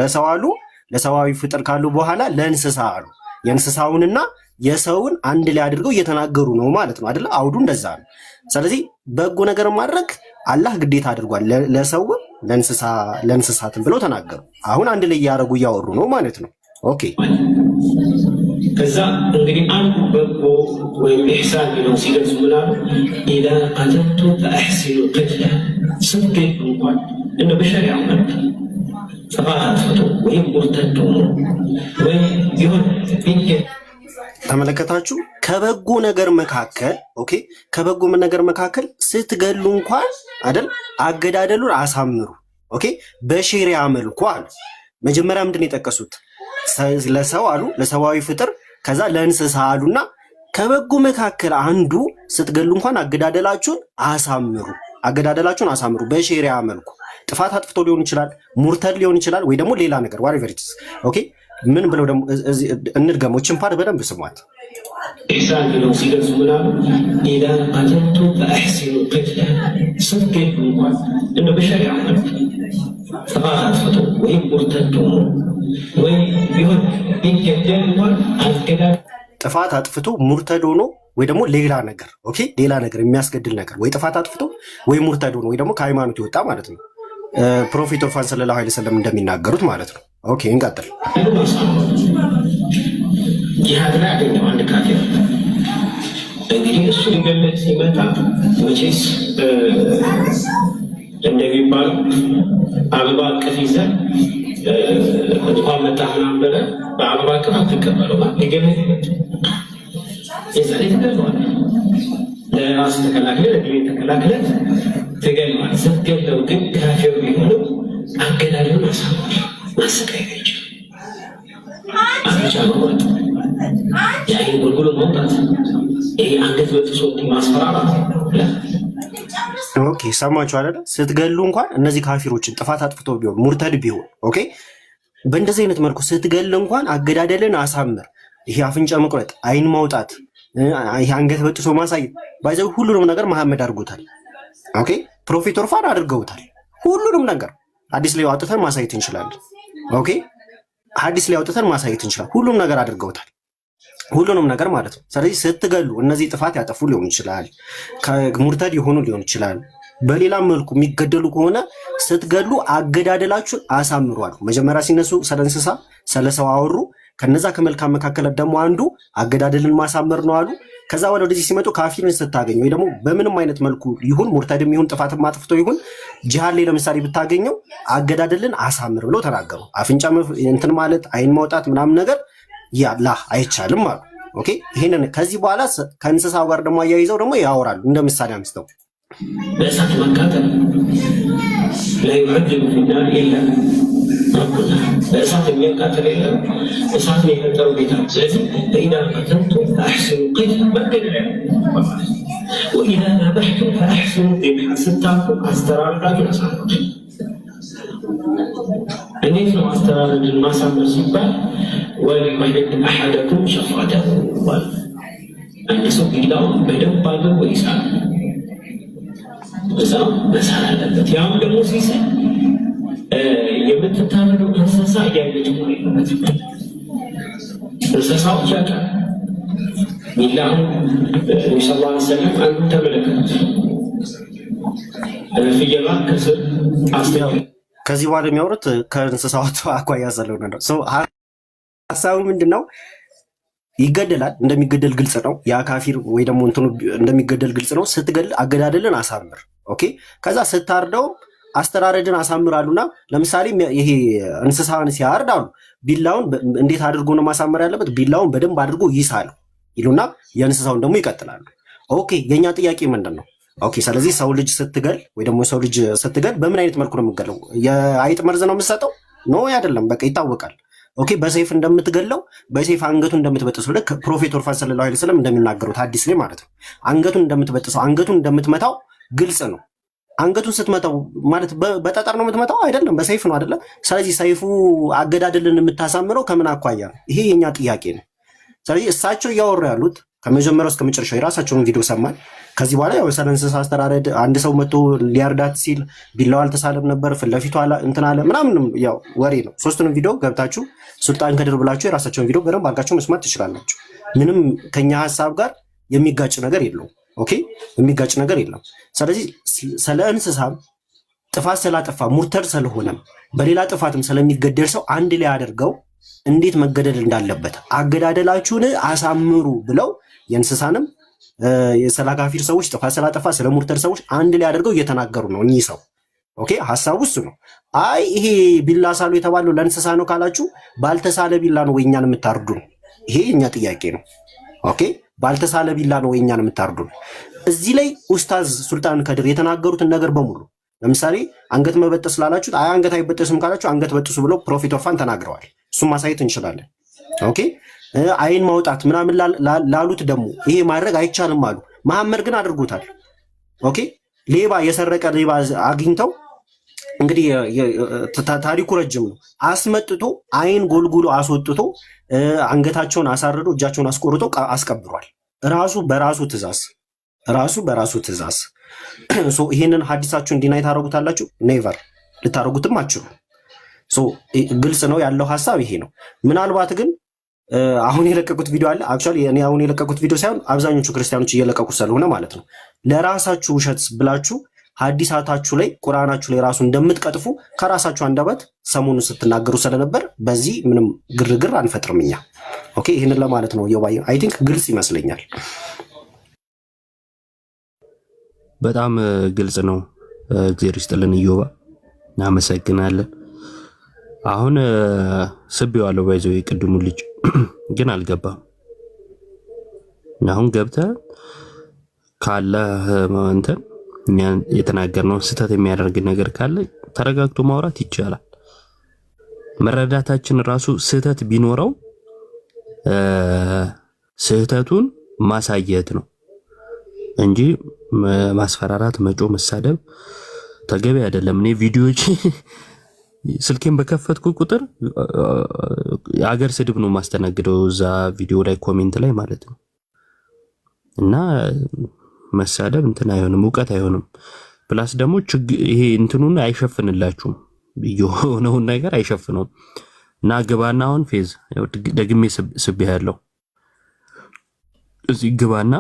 ለሰው አሉ፣ ለሰብአዊ ፍጥር ካሉ በኋላ ለእንስሳ አሉ። የእንስሳውንና የሰውን አንድ ላይ አድርገው እየተናገሩ ነው ማለት ነው አይደለ? አውዱ እንደዛ ነው። ስለዚህ በጎ ነገር ማድረግ አላህ ግዴታ አድርጓል ለሰው ለእንስሳትን ብለው ተናገሩ። አሁን አንድ ላይ እያደረጉ እያወሩ ነው ማለት ነው። ኦኬ ከዛ እንግዲህ አንዱ በጎ ወይም ኢሕሳን ቢለው ሲገልጹ ምናሉ ኢዛ ቀተልቱ ፈአሕሲኑ ቅትላ ስትገሉ እንኳን እንደ በሸሪያው መልክ ጥፋት አጥፍቶ ወይም ሙርተድ ወይም ቢሆን ተመለከታችሁ። ከበጎ ነገር መካከል ኦኬ ከበጎ ነገር መካከል ስትገሉ እንኳን አይደል አገዳደሉን አሳምሩ። ኦኬ በሸሪያ መልኩ አሉ። መጀመሪያ ምንድን ነው የጠቀሱት? ለሰው አሉ፣ ለሰብአዊ ፍጥር፣ ከዛ ለእንስሳ አሉና ከበጎ መካከል አንዱ ስትገሉ እንኳን አገዳደላችሁን አሳምሩ በሸሪዓ መልኩ። ጥፋት አጥፍቶ ሊሆን ይችላል፣ ሙርተድ ሊሆን ይችላል፣ ወይ ደግሞ ሌላ ነገር whatever it is ኦኬ። ምን ብለው ደግሞ እንድገሞችን ፓር በደንብ ስሟት። ኢሕሳን ብለው ሲገልጹ ምናሉ ኢዛ ቀተልቱ ፈአሕሲኑ ቅትለ ስትገሉ እንኳን እንደ በሸሪዓ መልኩ ጥፋት አጥፍቶ ወይም ሙርተድ ወይ ቢሆን ቢገደል እንኳን አገዳደል ጥፋት አጥፍቶ ሙርተድ ሆኖ ወይ ደግሞ ሌላ ነገር ኦኬ፣ ሌላ ነገር የሚያስገድል ነገር ወይ ጥፋት አጥፍቶ ወይ ሙርተድ ሆኖ ወይ ደግሞ ከሃይማኖት ይወጣ ማለት ነው። ፕሮፌት ኦርፋን ሰለላሁ ዐለይሂ ወሰለም እንደሚናገሩት ማለት ነው። ኦኬ እንቀጥል። ጂሃድ ላይ ያገኘው አንድ ካፊር እንግዲህ እሱ ሊገለጽ ሲመጣ መቼስ እንደሚባለው አበባ አቅፍ ይዘህ እንኳን መጣህ ምናምን ብለህ በአበባ አቅፍ አትቀበለው። ሊገለጽ የዛሬ ትገለዋለህ። ለራስ ተከላክለ ለግቤ ተከላክለ ትገለዋለህ። ስትገለው ግን ካፊር ቢሆንም አገዳደሉን ማሰቃየት አይችልም። አፍንጫ መቁረጥ፣ የአይን ጎልጉሎ ማውጣት፣ ይሄ አንገት በጥሶ ማስፈራራት። ኦኬ ሰማችሁ አይደለ? ስትገሉ እንኳን እነዚህ ካፊሮችን ጥፋት አጥፍቶ ቢሆን ሙርተድ ቢሆን ኦኬ፣ በእንደዚህ አይነት መልኩ ስትገል እንኳን አገዳደልን አሳምር። ይሄ አፍንጫ መቁረጥ፣ አይን ማውጣት፣ ይሄ አንገት በጥሶ ማሳየት ባይዘው ሁሉንም ነገር መሐመድ አድርጎታል። ኦኬ ፕሮፌት ኦርፋን አድርገውታል። ሁሉንም ነገር ሐዲስ ላይ አውጥተን ማሳየት እንችላለን። ኦኬ ሐዲስ ላይ አውጥተን ማሳየት እንችላለን። ሁሉም ነገር አድርገውታል። ሁሉንም ነገር ማለት ነው። ስለዚህ ስትገሉ እነዚህ ጥፋት ያጠፉ ሊሆን ይችላል፣ ከሙርተድ የሆኑ ሊሆን ይችላል። በሌላ መልኩ የሚገደሉ ከሆነ ስትገሉ አገዳደላችሁን አሳምሯል። መጀመሪያ ሲነሱ ስለ እንስሳ ስለ ሰው አወሩ። ከነዛ ከመልካም መካከል ደግሞ አንዱ አገዳደልን ማሳመር ነው አሉ። ከዛ ወደዚህ ሲመጡ ካፊርን ስታገኙ ወይ ደግሞ በምንም አይነት መልኩ ይሁን ሙርተድም ይሁን ጥፋትም አጥፍቶ ይሁን ጂሃድ ላይ ለምሳሌ ብታገኘው አገዳደልን አሳምር ብለው ተናገሩ። አፍንጫ እንትን ማለት አይን ማውጣት ምናምን ነገር ያላ አይቻልም አሉ። ኦኬ ይሄንን ከዚህ በኋላ ከእንስሳው ጋር ደግሞ አያይዘው ደግሞ ያወራሉ። እንደ ምሳሌ አንስተው በእሳት መቃጠል ላይ ወደም ፊናል የለም ረብና በእሳት የሚያቃጥል የለም። እሳት ነው የፈጠረው ጌታ። ስለዚህ በኢዛ ቀተልቱ ፈአሕሲኑ ቅትለ መገደል ወኢዛ ذبحቱ ፈአሕሲኑ ذብሐ ስታርዱ አስተራርዳችሁ አሳምሩ። እንዴት ነው አስተራረድን ማሳመር ሲባል ወሊዩሕድ አሐደኩም ሸፍረተሁ ይባል። አንድ ሰው ቢላውን በደንብ አድርጎ ይሳል፣ እዛው መሳል አለበት። ያም ደግሞ ሲስል የምትታረደው እንስሳ እያለች ሆነ ይበት እንስሳዎች ያውቃል። ቢላውን ነቢ ስ ላ ሰለም አንዱ ተመለከቱት፣ ፍየሏ ከስር አስተ ከዚህ በኋላ የሚያወሩት ከእንስሳቱ አኳያ ስለሆነ ነው። ሀሳቡ ምንድን ነው? ይገደላል፣ እንደሚገደል ግልጽ ነው። ያ ካፊር ወይ ደግሞ እንትኑ እንደሚገደል ግልጽ ነው። ስትገል አገዳደልን አሳምር። ኦኬ ከዛ ስታርደው አስተራረድን አሳምራሉና ለምሳሌ ይሄ እንስሳን ሲያርድ አሉ ቢላውን እንዴት አድርጎ ነው ማሳመር ያለበት? ቢላውን በደንብ አድርጎ ይሳሉ ይሉና የእንስሳውን ደግሞ ይቀጥላሉ። ኦኬ የኛ ጥያቄ ምንድን ነው? ኦኬ ስለዚህ ሰው ልጅ ስትገል ወይ ደግሞ ሰው ልጅ ስትገል በምን አይነት መልኩ ነው የምትገለው? የአይጥ መርዝ ነው የምትሰጠው? ኖ አይደለም፣ በቃ ይታወቃል። ኦኬ በሰይፍ እንደምትገለው በሰይፍ አንገቱን እንደምትበጥሰው ልክ ፕሮፌት ኦርፋን ሰለላሁ ዐለይሂ ወሰለም እንደሚናገሩት ሐዲስ ላይ ማለት ነው። አንገቱን እንደምትበጥሰው አንገቱን እንደምትመታው ግልጽ ነው። አንገቱን ስትመታው ማለት በጠጠር ነው የምትመታው አይደለም፣ በሰይፍ ነው አይደለም። ስለዚህ ሰይፉ አገዳደልን የምታሳምረው ከምን አኳያ ነው? ይሄ የኛ ጥያቄ ነው። ስለዚህ እሳቸው እያወሩ ያሉት ከመጀመሪያው እስከ መጨረሻው የራሳቸውን ቪዲዮ ሰማን። ከዚህ በኋላ ያው ስለ እንስሳ አስተራረድ አንድ ሰው መጥቶ ሊያርዳት ሲል ቢላው አልተሳለም ነበር ፊት ለፊቱ እንትን አለ ምናምን ያው ወሬ ነው። ሶስቱንም ቪዲዮ ገብታችሁ ሱልጣን ከድር ብላችሁ የራሳቸውን ቪዲዮ በደንብ አድርጋችሁ መስማት ትችላላችሁ። ምንም ከኛ ሀሳብ ጋር የሚጋጭ ነገር የለውም። ኦኬ የሚጋጭ ነገር የለም። ስለዚህ ስለ እንስሳም ጥፋት ስላጠፋ ሙርተድ ስለሆነም በሌላ ጥፋትም ስለሚገደል ሰው አንድ ላይ አድርገው እንዴት መገደል እንዳለበት አገዳደላችሁን አሳምሩ ብለው የእንስሳንም የሰላ ካፊር ሰዎች ጥፋት ስላጠፋ ስለ ሙርተድ ሰዎች አንድ ላይ አድርገው እየተናገሩ ነው እኚህ ሰው። ኦኬ ሐሳቡ እሱ ነው። አይ ይሄ ቢላ ሳሉ የተባለው ለእንስሳ ነው ካላችሁ ባልተሳለ ቢላ ነው ወይ እኛን የምታርዱ? ይሄ የኛ ጥያቄ ነው። ኦኬ ባልተሳለ ቢላ ነው ወይ እኛን የምታርዱ? እዚህ ላይ ኡስታዝ ሱልጣን ከድር የተናገሩትን ነገር በሙሉ ለምሳሌ አንገት መበጠስ ስላላችሁት አይ አንገት አይበጠስም ካላችሁ አንገት በጥሱ ብለው ፕሮፌት ኦርፋን ተናግረዋል። እሱም ማሳየት እንችላለን። ኦኬ አይን ማውጣት ምናምን ላሉት ደግሞ ይሄ ማድረግ አይቻልም አሉ። መሐመድ ግን አድርጎታል። ኦኬ ሌባ የሰረቀ ሌባ አግኝተው እንግዲህ ታሪኩ ረጅም ነው። አስመጥቶ አይን ጎልጉሎ አስወጥቶ አንገታቸውን አሳርዶ እጃቸውን አስቆርጦ አስቀብሯል። ራሱ በራሱ ትእዛዝ ይህንን ሀዲሳችሁ እንዲናይ ታረጉታላችሁ? ኔቨር ልታረጉትም አችሉ። ግልጽ ነው ያለው ሀሳብ ይሄ ነው። ምናልባት ግን አሁን የለቀቁት ቪዲዮ አለ። አክቹዋሊ እኔ አሁን የለቀቁት ቪዲዮ ሳይሆን አብዛኞቹ ክርስቲያኖች እየለቀቁት ስለሆነ ማለት ነው ለራሳችሁ ውሸት ብላችሁ ሀዲሳታችሁ ላይ ቁርአናችሁ ላይ ራሱ እንደምትቀጥፉ ከራሳችሁ አንደበት ሰሞኑን ስትናገሩ ስለነበር በዚህ ምንም ግርግር አንፈጥርም እኛ። ኦኬ ይህንን ለማለት ነው። የዋይ አይ ቲንክ ግልጽ ይመስለኛል። በጣም ግልጽ ነው። እግዚአብሔር ይስጥልን ኢዮባ፣ እናመሰግናለን። አሁን ስቤዋለሁ ባይዘው የቅድሙ ልጅ ግን አልገባም። አሁን ገብተህ ካለ እንትን እኛ የተናገርነው ስህተት የሚያደርግ ነገር ካለ ተረጋግቶ ማውራት ይቻላል። መረዳታችን ራሱ ስህተት ቢኖረው ስህተቱን ማሳየት ነው እንጂ ማስፈራራት፣ መጮ፣ መሳደብ ተገቢ አይደለም። እኔ ቪዲዮዎች ስልኬን በከፈትኩ ቁጥር የአገር ስድብ ነው ማስተናግደው እዛ ቪዲዮ ላይ ኮሜንት ላይ ማለት ነው። እና መሳደብ እንትን አይሆንም፣ እውቀት አይሆንም። ፕላስ ደግሞ ይሄ እንትኑን አይሸፍንላችሁም፣ የሆነውን ነገር አይሸፍነውም። እና ግባና አሁን ፌዝ ደግሜ ስቤ ያለው እዚህ ግባና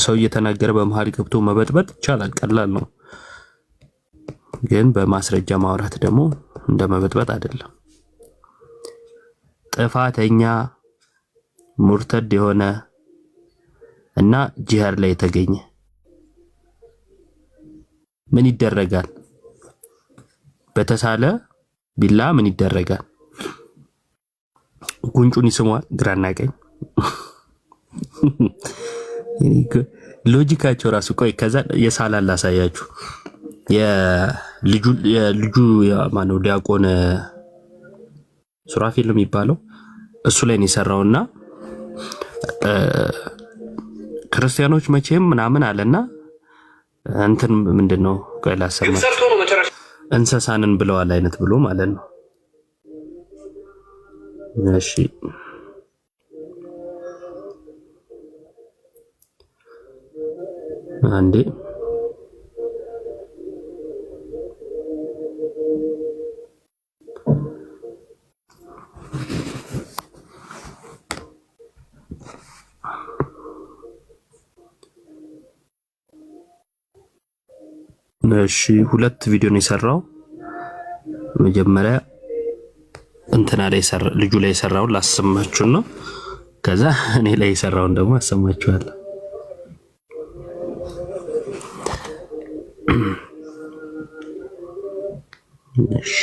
ሰው እየተናገረ በመሃል ገብቶ መበጥበጥ ይቻላል፣ ቀላል ነው። ግን በማስረጃ ማውራት ደግሞ እንደ መበጥበጥ አይደለም። ጥፋተኛ ሙርተድ የሆነ እና ጂሃድ ላይ የተገኘ ምን ይደረጋል? በተሳለ ቢላ ምን ይደረጋል? ጉንጩን ይስሟል ግራና ቀኝ። ሎጂካቸው ራሱ ቆይ ከዛ የሳላል ላሳያችሁ። የልጁ ማነው ዲያቆን ሱራፊል የሚባለው እሱ ላይ ነው የሰራውና ክርስቲያኖች መቼም ምናምን አለና እንትን ምንድነው ቆይ ላሰማ እንሰሳንን ብለዋል አይነት ብሎ ማለት ነው። እሺ አንዴ እሺ ሁለት ቪዲዮ ነው የሰራው። መጀመሪያ እንትና ላይ ሰራ ልጁ ላይ የሰራው ላሰማችሁ ነው። ከዛ እኔ ላይ የሰራውን ደግሞ አሰማችኋለሁ። እሺ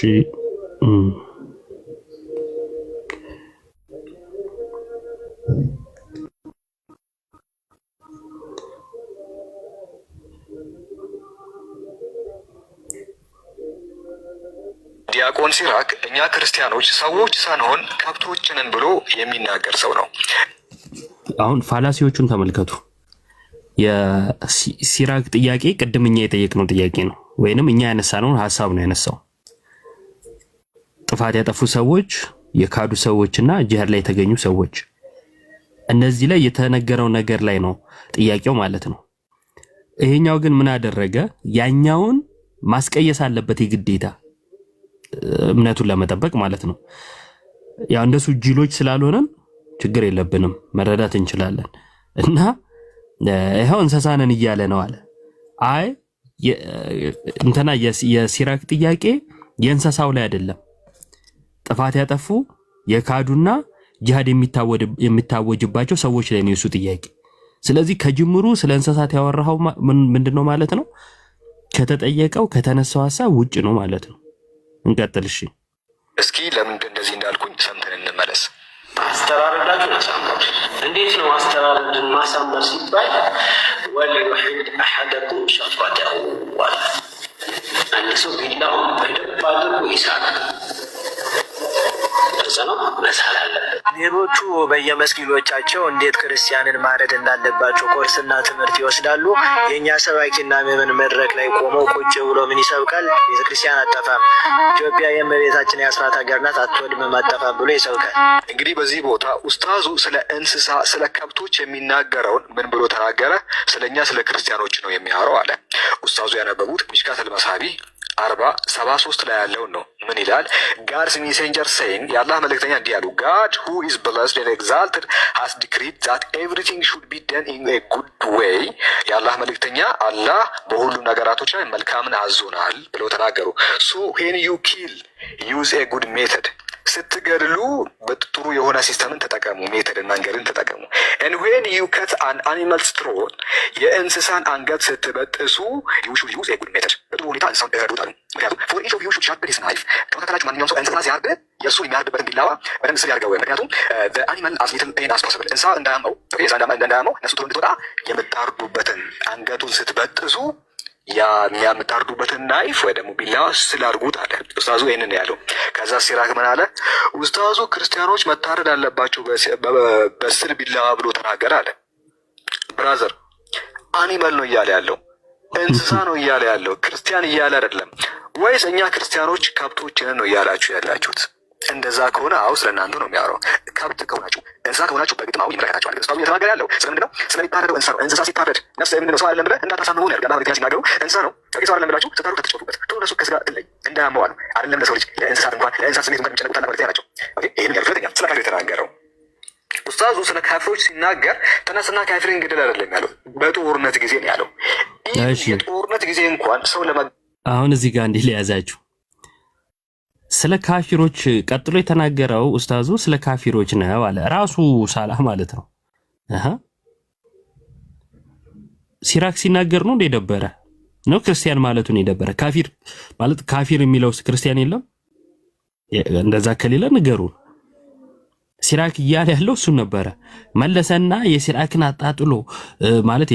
ዲያቆን ሲራክ እኛ ክርስቲያኖች ሰዎች ሳንሆን ከብቶች ነን ብሎ የሚናገር ሰው ነው። አሁን ፋላሲዎቹን ተመልከቱ። የሲራክ ጥያቄ ቅድምኛ የጠየቅነው ጥያቄ ነው፣ ወይንም እኛ ያነሳነውን ሐሳብ ነው ያነሳው። ጥፋት ያጠፉ ሰዎች፣ የካዱ ሰዎችና ጂሃድ ላይ የተገኙ ሰዎች፣ እነዚህ ላይ የተነገረው ነገር ላይ ነው ጥያቄው ማለት ነው። ይሄኛው ግን ምን አደረገ? ያኛውን ማስቀየስ አለበት የግዴታ እምነቱን ለመጠበቅ ማለት ነው። ያው እንደሱ ጅሎች ስላልሆነን ችግር የለብንም መረዳት እንችላለን። እና ይሄው እንሰሳነን እያለ ነው አለ። አይ እንትና የሲራክ ጥያቄ የእንሰሳው ላይ አይደለም። ጥፋት ያጠፉ የካዱና ጂሃድ የሚታወጅባቸው ሰዎች ላይ ነው የሱ ጥያቄ። ስለዚህ ከጅምሩ ስለ እንሰሳት ያወራው ምንድነው ማለት ነው? ከተጠየቀው ከተነሳው ሐሳብ ውጭ ነው ማለት ነው። እንቀጥል። እሺ እስኪ ለምን እንደዚህ እንዳልኩኝ ሰምተን እንመለስ። አስተራረዳችሁ ማሳመር እንዴት ነው? አስተራረድን ማሳመር ሲባል ወልዩሂድ አሐደኩም ሸፈተሁ ወላ አንድ ሰው ቢላውን በደንብ አድርጎ ይሳል። እዛ ነው መሳል አለበት። ሌሎቹ በየመስጊዶቻቸው እንዴት ክርስቲያንን ማረድ እንዳለባቸው ኮርስና ትምህርት ይወስዳሉ። የእኛ ሰባኪና ምዕመን መድረክ ላይ ቆመው ቁጭ ብሎ ምን ይሰብካል? ቤተክርስቲያን አጠፋም፣ ኢትዮጵያ የእመቤታችን የአስራት ሀገር ናት፣ አትወድምም፣ አጠፋም ብሎ ይሰብካል። እንግዲህ በዚህ ቦታ ኡስታዙ ስለ እንስሳ ስለ ከብቶች የሚናገረውን ምን ብሎ ተናገረ? ስለኛ ስለ ክርስቲያኖች ነው የሚያወራው አለ። ኡስታዙ ያነበቡት ሚሽካተል መሳቢ 40:73 ላይ ያለውን ነው። ምን ይላል? ጋድስ ሜሴንጀር ሴይንግ የአላህ መልእክተኛ እንዲህ ያሉ ጋድ ሁ ኢዝ ብለስድ ኤንድ ኤግዛልትድ ሃዝ ዲክሪድ ዛት ኤቭሪቲንግ ሹድ ቢ ደን ኢን ኤ ጉድ ዌይ። የአላህ መልእክተኛ አላህ በሁሉ ነገራቶች ላይ መልካምን አዞናል ብለው ተናገሩ። ሶ ዌን ዩ ኪል ዩዝ ኤ ጉድ ሜተድ፣ ስትገድሉ በጥሩ የሆነ ሲስተምን ተጠቀሙ፣ ሜተድን መንገድን ተጠቀሙ። and when you cut an animal's throat የእንስሳን አንገት ስትበጥሱ you should use a good method፣ በጥሩ ሁኔታ እንስሳን እረዱት አሉ። ምክንያቱም for each of you should sharpen his knife፣ ከመካከላችሁ ማንኛውም ሰው እንስሳ ሲያርድ የእሱን የሚያርድበትን ቢላዋ በደንብ ስል ያድርገው። ምክንያቱም the animal as little pain as possible፣ እንስሳ እንዳያመው ነፍሱ ቶሎ እንድትወጣ የምታርዱበትን አንገቱን ስትበጥሱ ያ የሚያምታርዱበትን ናይፍ ወይ ደግሞ ቢላዋ ስላርጉት አለ ኡስታዙ። ይህንን ያለው ከዛ ሲራክ ምን አለ? ኡስታዙ ክርስቲያኖች መታረድ አለባቸው በስል ቢላዋ ብሎ ተናገረ አለ። ብራዘር አኒመል ነው እያለ ያለው፣ እንስሳ ነው እያለ ያለው፣ ክርስቲያን እያለ አይደለም። ወይስ እኛ ክርስቲያኖች ከብቶችን ነው እያላችሁ ያላችሁት? እንደዛ ከሆነ አው ስለ እናንተ ነው የሚያወራው። ከብት ከሆናችሁ እንስሳ ከሆናችሁ በግጥም አው ይመለከታችኋል። ግን ኡስታዙ እየተናገረ ያለው ስለምንድን ነው? ስለሚታረደው እንስሳ ነው። እንስሳ ሲታረድ ነፍስ ምንድን ነው? ሰው አይደለም ብለህ እንዳታሳምሙ ነው ያልቃል። አሁን ሲናገሩ እንስሳ ነው ሰው አይደለም ብላችሁ ስታሩ ተተጨፉበት ቶሎ ነሱ ከስጋ ትለይ እንዳያመው አሉ። አይደለም ለሰው ልጅ ለእንስሳት እንኳን ለእንስሳት ስሜት እንኳን የሚጨነቁት አላህ ያላቸው። ኦኬ ይሄን ያለው ሁለተኛ ስለ ካፊር የተናገረው ኡስታዙ ስለ ካፊሮች ሲናገር ተነስና ካፊርን ግደል አይደለም ያለው፣ በጦርነት ጊዜ ነው ያለው። ይህ የጦርነት ጊዜ እንኳን ሰው አሁን እዚህ ጋር እንዲህ ሊያዛችሁ ስለ ካፊሮች ቀጥሎ የተናገረው ኡስታዙ ስለ ካፊሮች ነው አለ ራሱ ሳላህ ማለት ነው። ሲራክ ሲናገር ነው እንደደበረ ነው ክርስቲያን ማለቱ ነው የደበረ። ካፊር ማለት ካፊር የሚለው ክርስቲያን የለም እንደዛ ከሌለ ንገሩ። ሲራክ እያለ ያለው እሱ ነበረ። መለሰና የሲራክን አጣጥሎ ማለት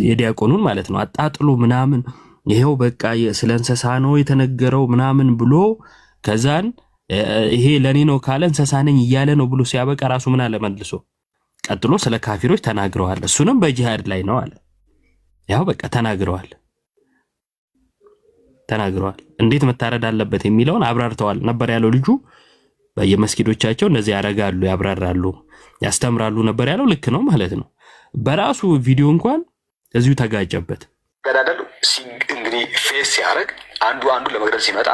የዲያቆኑን ማለት ነው አጣጥሎ ምናምን ይሄው በቃ ስለ እንስሳ ነው የተነገረው ምናምን ብሎ ከዛን ይሄ ለኔ ነው ካለ እንስሳ ነኝ እያለ ነው ብሎ ሲያበቃ ራሱ ምን አለ መልሶ ቀጥሎ ስለ ካፊሮች ተናግረዋል፣ እሱንም በጂሃድ ላይ ነው አለ። ያው በቃ ተናግረዋል። እንዴት መታረድ አለበት የሚለውን አብራርተዋል ነበር ያለው ልጁ። በየመስጊዶቻቸው እንደዚህ ያረጋሉ፣ ያብራራሉ፣ ያስተምራሉ ነበር ያለው። ልክ ነው ማለት ነው። በራሱ ቪዲዮ እንኳን እዚሁ ተጋጨበት። ገዳደሉ እንግዲህ ፌስ ሲያደርግ አንዱ ለመግደል ሲመጣ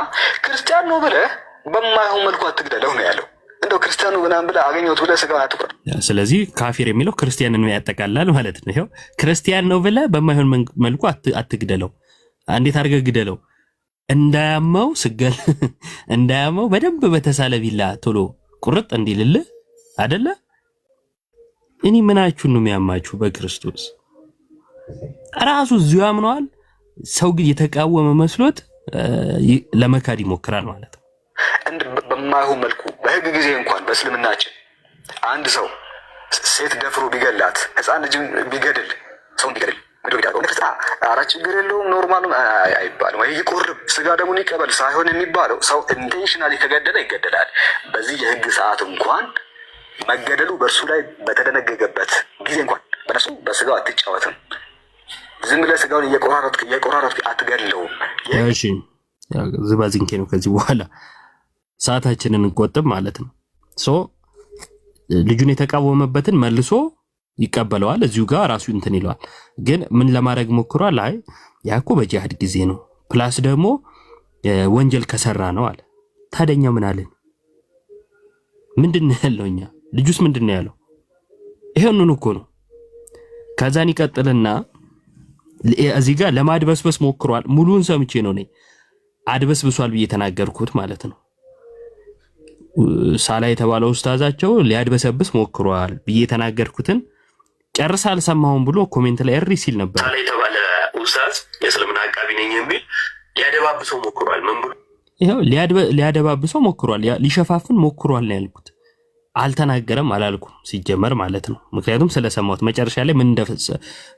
ክርስቲያን ነው ብለህ በማይሆን መልኩ አትግደለው ነው ያለው። እንደው ክርስቲያኑ ምናምን ብለህ አገኘሁት ብለህ ስጋውን አትቁረጥ። ስለዚህ ካፊር የሚለው ክርስቲያንን ያጠቃልላል ማለት ነው። ይኸው ክርስቲያን ነው ብለህ በማይሆን መልኩ አትግደለው። እንዴት አድርገህ ግደለው? እንዳያመው ስገል እንዳያመው በደንብ በተሳለ ቢላ ቶሎ ቁርጥ እንዲልልህ አይደለ? እኔ ምናችሁን ነው የሚያማችሁ? በክርስቶስ ራሱ እዚሁ ያምነዋል። ሰው ግን የተቃወመ መስሎት ለመካድ ይሞክራል ማለት ነው። በማይሆን መልኩ በህግ ጊዜ እንኳን በእስልምናችን አንድ ሰው ሴት ደፍሮ ቢገላት ህፃን ልጅ ቢገድል ሰው ቢገድል ምድር ቢዳገው ለፍታ አራት ችግር የለውም ኖርማል አይባልም። ወይ ይቆርብ ስጋ ደሙን ይቀበል ሳይሆን የሚባለው ሰው ኢንቴንሽናሊ ከገደለ ይገደላል። በዚህ የህግ ሰዓት እንኳን መገደሉ በእርሱ ላይ በተደነገገበት ጊዜ እንኳን በነሱ በስጋው አትጫወትም። ዝም ብለህ ስጋውን እየቆራረጥክ አትገድለውም። እሺ ዝባዝንኬ ነው። ከዚህ በኋላ ሰዓታችንን እንቆጥብ ማለት ነው። ልጁን የተቃወመበትን መልሶ ይቀበለዋል። እዚሁ ጋር ራሱ እንትን ይለዋል። ግን ምን ለማድረግ ሞክሯል? አይ ያኮ በጂሃድ ጊዜ ነው ፕላስ ደግሞ ወንጀል ከሰራ ነው አለ። ታደኛ ምን አለን? ምንድነው ያለው? እኛ ልጁስ ምንድነው ያለው? ይሄንን እኮ ነው። ከዛን ይቀጥልና እዚህ ጋር ለማድበስበስ ሞክሯል። ሙሉን ሰምቼ ነው ነኝ አድበስብሷል ብዬ ተናገርኩት ማለት ነው። ሳላ የተባለው ኡስታዛቸው ሊያድበሰብስ ሞክሯል ብዬ ተናገርኩትን ጨርሳ አልሰማሁም ብሎ ኮሜንት ላይ እሪ ሲል ነበር። ሳላ የተባለ ኡስታዝ የእስልምና አቃቢ ነኝ የሚል ሊያደባብሰው ሞክሯል። ምን ብሎ ይሄው ሊያደባብሰው ሞክሯል፣ ሊሸፋፍን ሞክሯል ነው ያልኩት። አልተናገረም አላልኩም ሲጀመር ማለት ነው። ምክንያቱም ስለሰማሁት መጨረሻ ላይ ምን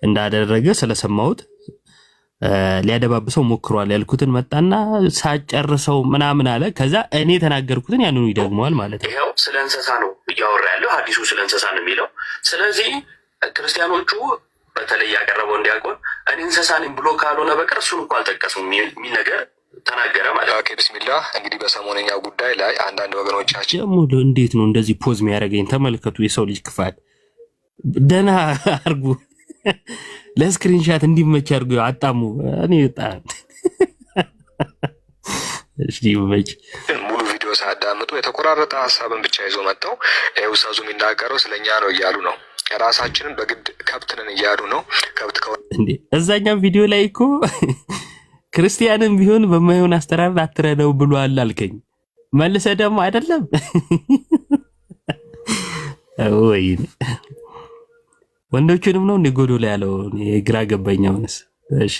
እንዳደረገ ስለሰማሁት ሊያደባብሰው ሞክሯል ያልኩትን መጣና ሳጨርሰው ምናምን አለ። ከዛ እኔ ተናገርኩትን ያንኑ ይደግመዋል ማለት ነው። ይሄው ስለ እንስሳ ነው እያወራ ያለው ሐዲሱ ስለ እንስሳ ነው የሚለው። ስለዚህ ክርስቲያኖቹ በተለይ ያቀረበው እንዲያቆን እኔ እንስሳ ነኝ ብሎ ካልሆነ በቀር እሱን እንኳን አልጠቀሱም የሚል ነገር ተናገረ ማለት ነው። ኦኬ ቢስሚላህ። እንግዲህ በሰሞነኛ ጉዳይ ላይ አንዳንድ ወገኖቻችን ደግሞ እንዴት ነው እንደዚህ ፖዝ የሚያደርገኝ? ተመልከቱ፣ የሰው ልጅ ክፋት። ደህና አርጉ፣ ለስክሪንሻት እንዲመች አርጉ፣ አጣሙ። እኔ በጣም እሺ ይመች። ሙሉ ቪዲዮ ሳያዳምጡ የተቆራረጠ ሀሳብን ብቻ ይዞ መጥተው ኡስታዙ የሚናገረው ስለኛ ነው እያሉ ነው። ራሳችንን በግድ ከብትንን እያሉ ነው። ከብት እንዴ እዛኛው ቪዲዮ ላይ እኮ ክርስቲያንም ቢሆን በማይሆን አስተራር አትረዳው ብሏል አልከኝ። መልሰ ደግሞ አይደለም ወይ ወንዶችንም ነው እንደ ጎዶ ላይ ያለው ግራ ገባኛውንስ። እሺ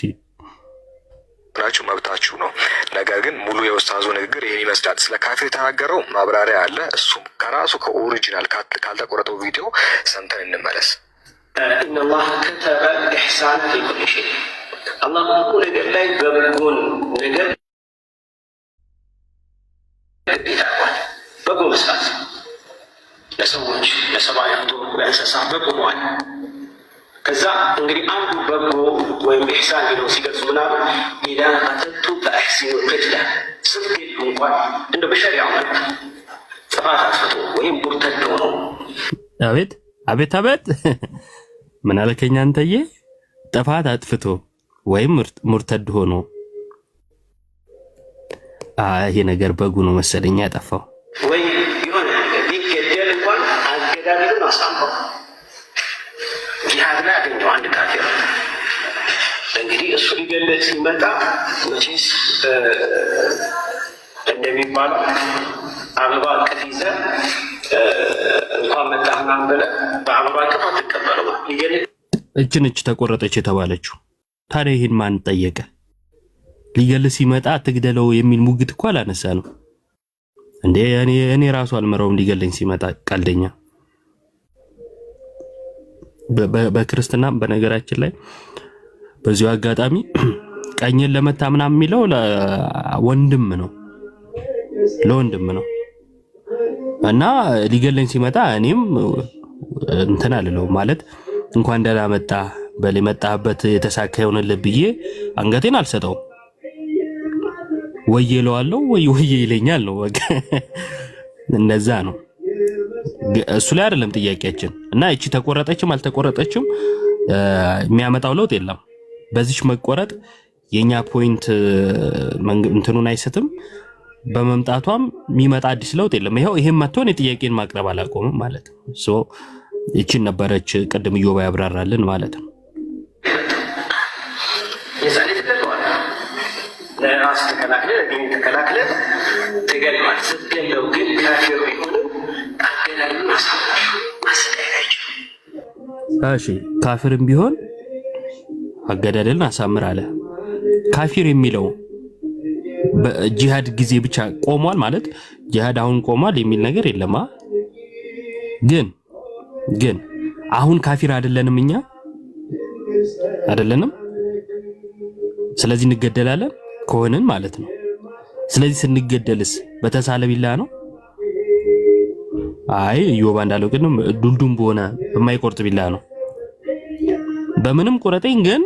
ናችሁ መብታችሁ ነው። ነገር ግን ሙሉ የኡስታዙ ንግግር ይህን ይመስላል። ስለ ካፊር የተናገረው ማብራሪያ አለ። እሱም ከራሱ ከኦሪጂናል ካልተቆረጠው ቪዲዮ ሰምተን እንመለስ። ኢነላህ ከተበ ኢሕሳን ፊ ኩሊ ሸይ አላህ ሁሉ ነገር ላይ በጎን ነገር ይታወቃል። በጎ መስራት ለሰዎች ለሰብአዊ ፍጡር ለእንስሳ በጎ መዋል። ከዛ እንግዲህ አንዱ በጎ ወይም ኢሕሳን የሚለው ሲገልጹ ምናሉ ኢዛ ቀተልቱ ፈአሕሲኑ ልቅትላ ስትገሉ እንኳን እንደ በሸሪዓው መልክ ጥፋት አጥፍቶ ወይም ሙርተድ ሆኖ አቤት አቤት አቤት ምን አልከኝ አንተዬ? ጥፋት አጥፍቶ ወይም ሙርተድ ሆኖ ይሄ ነገር በጉ ነው መሰለኝ ያጠፋው። ወይ የሆነ ነገር ሊገደል እንኳን አገዳደሉን አሳምረው ጂሃድ ላይ አገኘው አንድ ካፊር። እንግዲህ እሱ ሊገለጽ ሲመጣ መቼስ እንደሚባለው አበባ እቅፍ ይዘህ እንኳን መጣህ ምናምን ብለህ በአበባ እቅፍ አትቀበለው። እች ተቆረጠች የተባለችው ታዲያ ይሄን ማን ጠየቀ? ሊገልጽ ሲመጣ አትግደለው የሚል ሙግት እኮ አላነሳ ነው እንዴ? እኔ ራሱ አልመራውም ሊገለኝ ሲመጣ ቀልደኛ። በክርስትና በነገራችን ላይ በዚሁ አጋጣሚ ቀኝን ለመታ ምናምን የሚለው ለወንድም ነው ነው እና ሊገለኝ ሲመጣ እኔም እንትን አልለው ማለት እንኳን ደህና መጣ በል መጣበት የተሳካ ይሆንልህ ብዬ አንገቴን አልሰጠውም። ወዬ እለዋለሁ ወዬ ይለኛል ነው በቃ እንደዛ ነው። እሱ ላይ አይደለም ጥያቄያችን። እና እቺ ተቆረጠችም አልተቆረጠችም የሚያመጣው ለውጥ የለም። በዚች መቆረጥ የኛ ፖይንት እንትኑን አይስትም። በመምጣቷም የሚመጣ አዲስ ለውጥ የለም። ይሄም መጥቶን የጥያቄን ማቅረብ አላቆምም ማለት ነው። ሶ እቺን ነበረች ቅድም ኢዮብ ያብራራልን ማለት ነው። የዛኔ ተገለዋል ለራስ ተከላክለ ለዲን ተከላክለ ተገለዋል። ስትገለው ግን ካፊር ቢሆንም አገዳሉን ማሰቃየታቸው። እሺ ካፊርም ቢሆን አገዳደልን አሳምር አለ። ካፊር የሚለው በጂሃድ ጊዜ ብቻ ቆሟል ማለት ጂሃድ አሁን ቆሟል የሚል ነገር የለማ። ግን አሁን ካፊር አይደለንም እኛ አይደለንም። ስለዚህ እንገደላለን ከሆነን ማለት ነው። ስለዚህ ስንገደልስ በተሳለ ቢላ ነው? አይ ኢዮብ እንዳለው ግን ዱልዱም በሆነ በማይቆርጥ ቢላ ነው። በምንም ቁረጠኝ ግን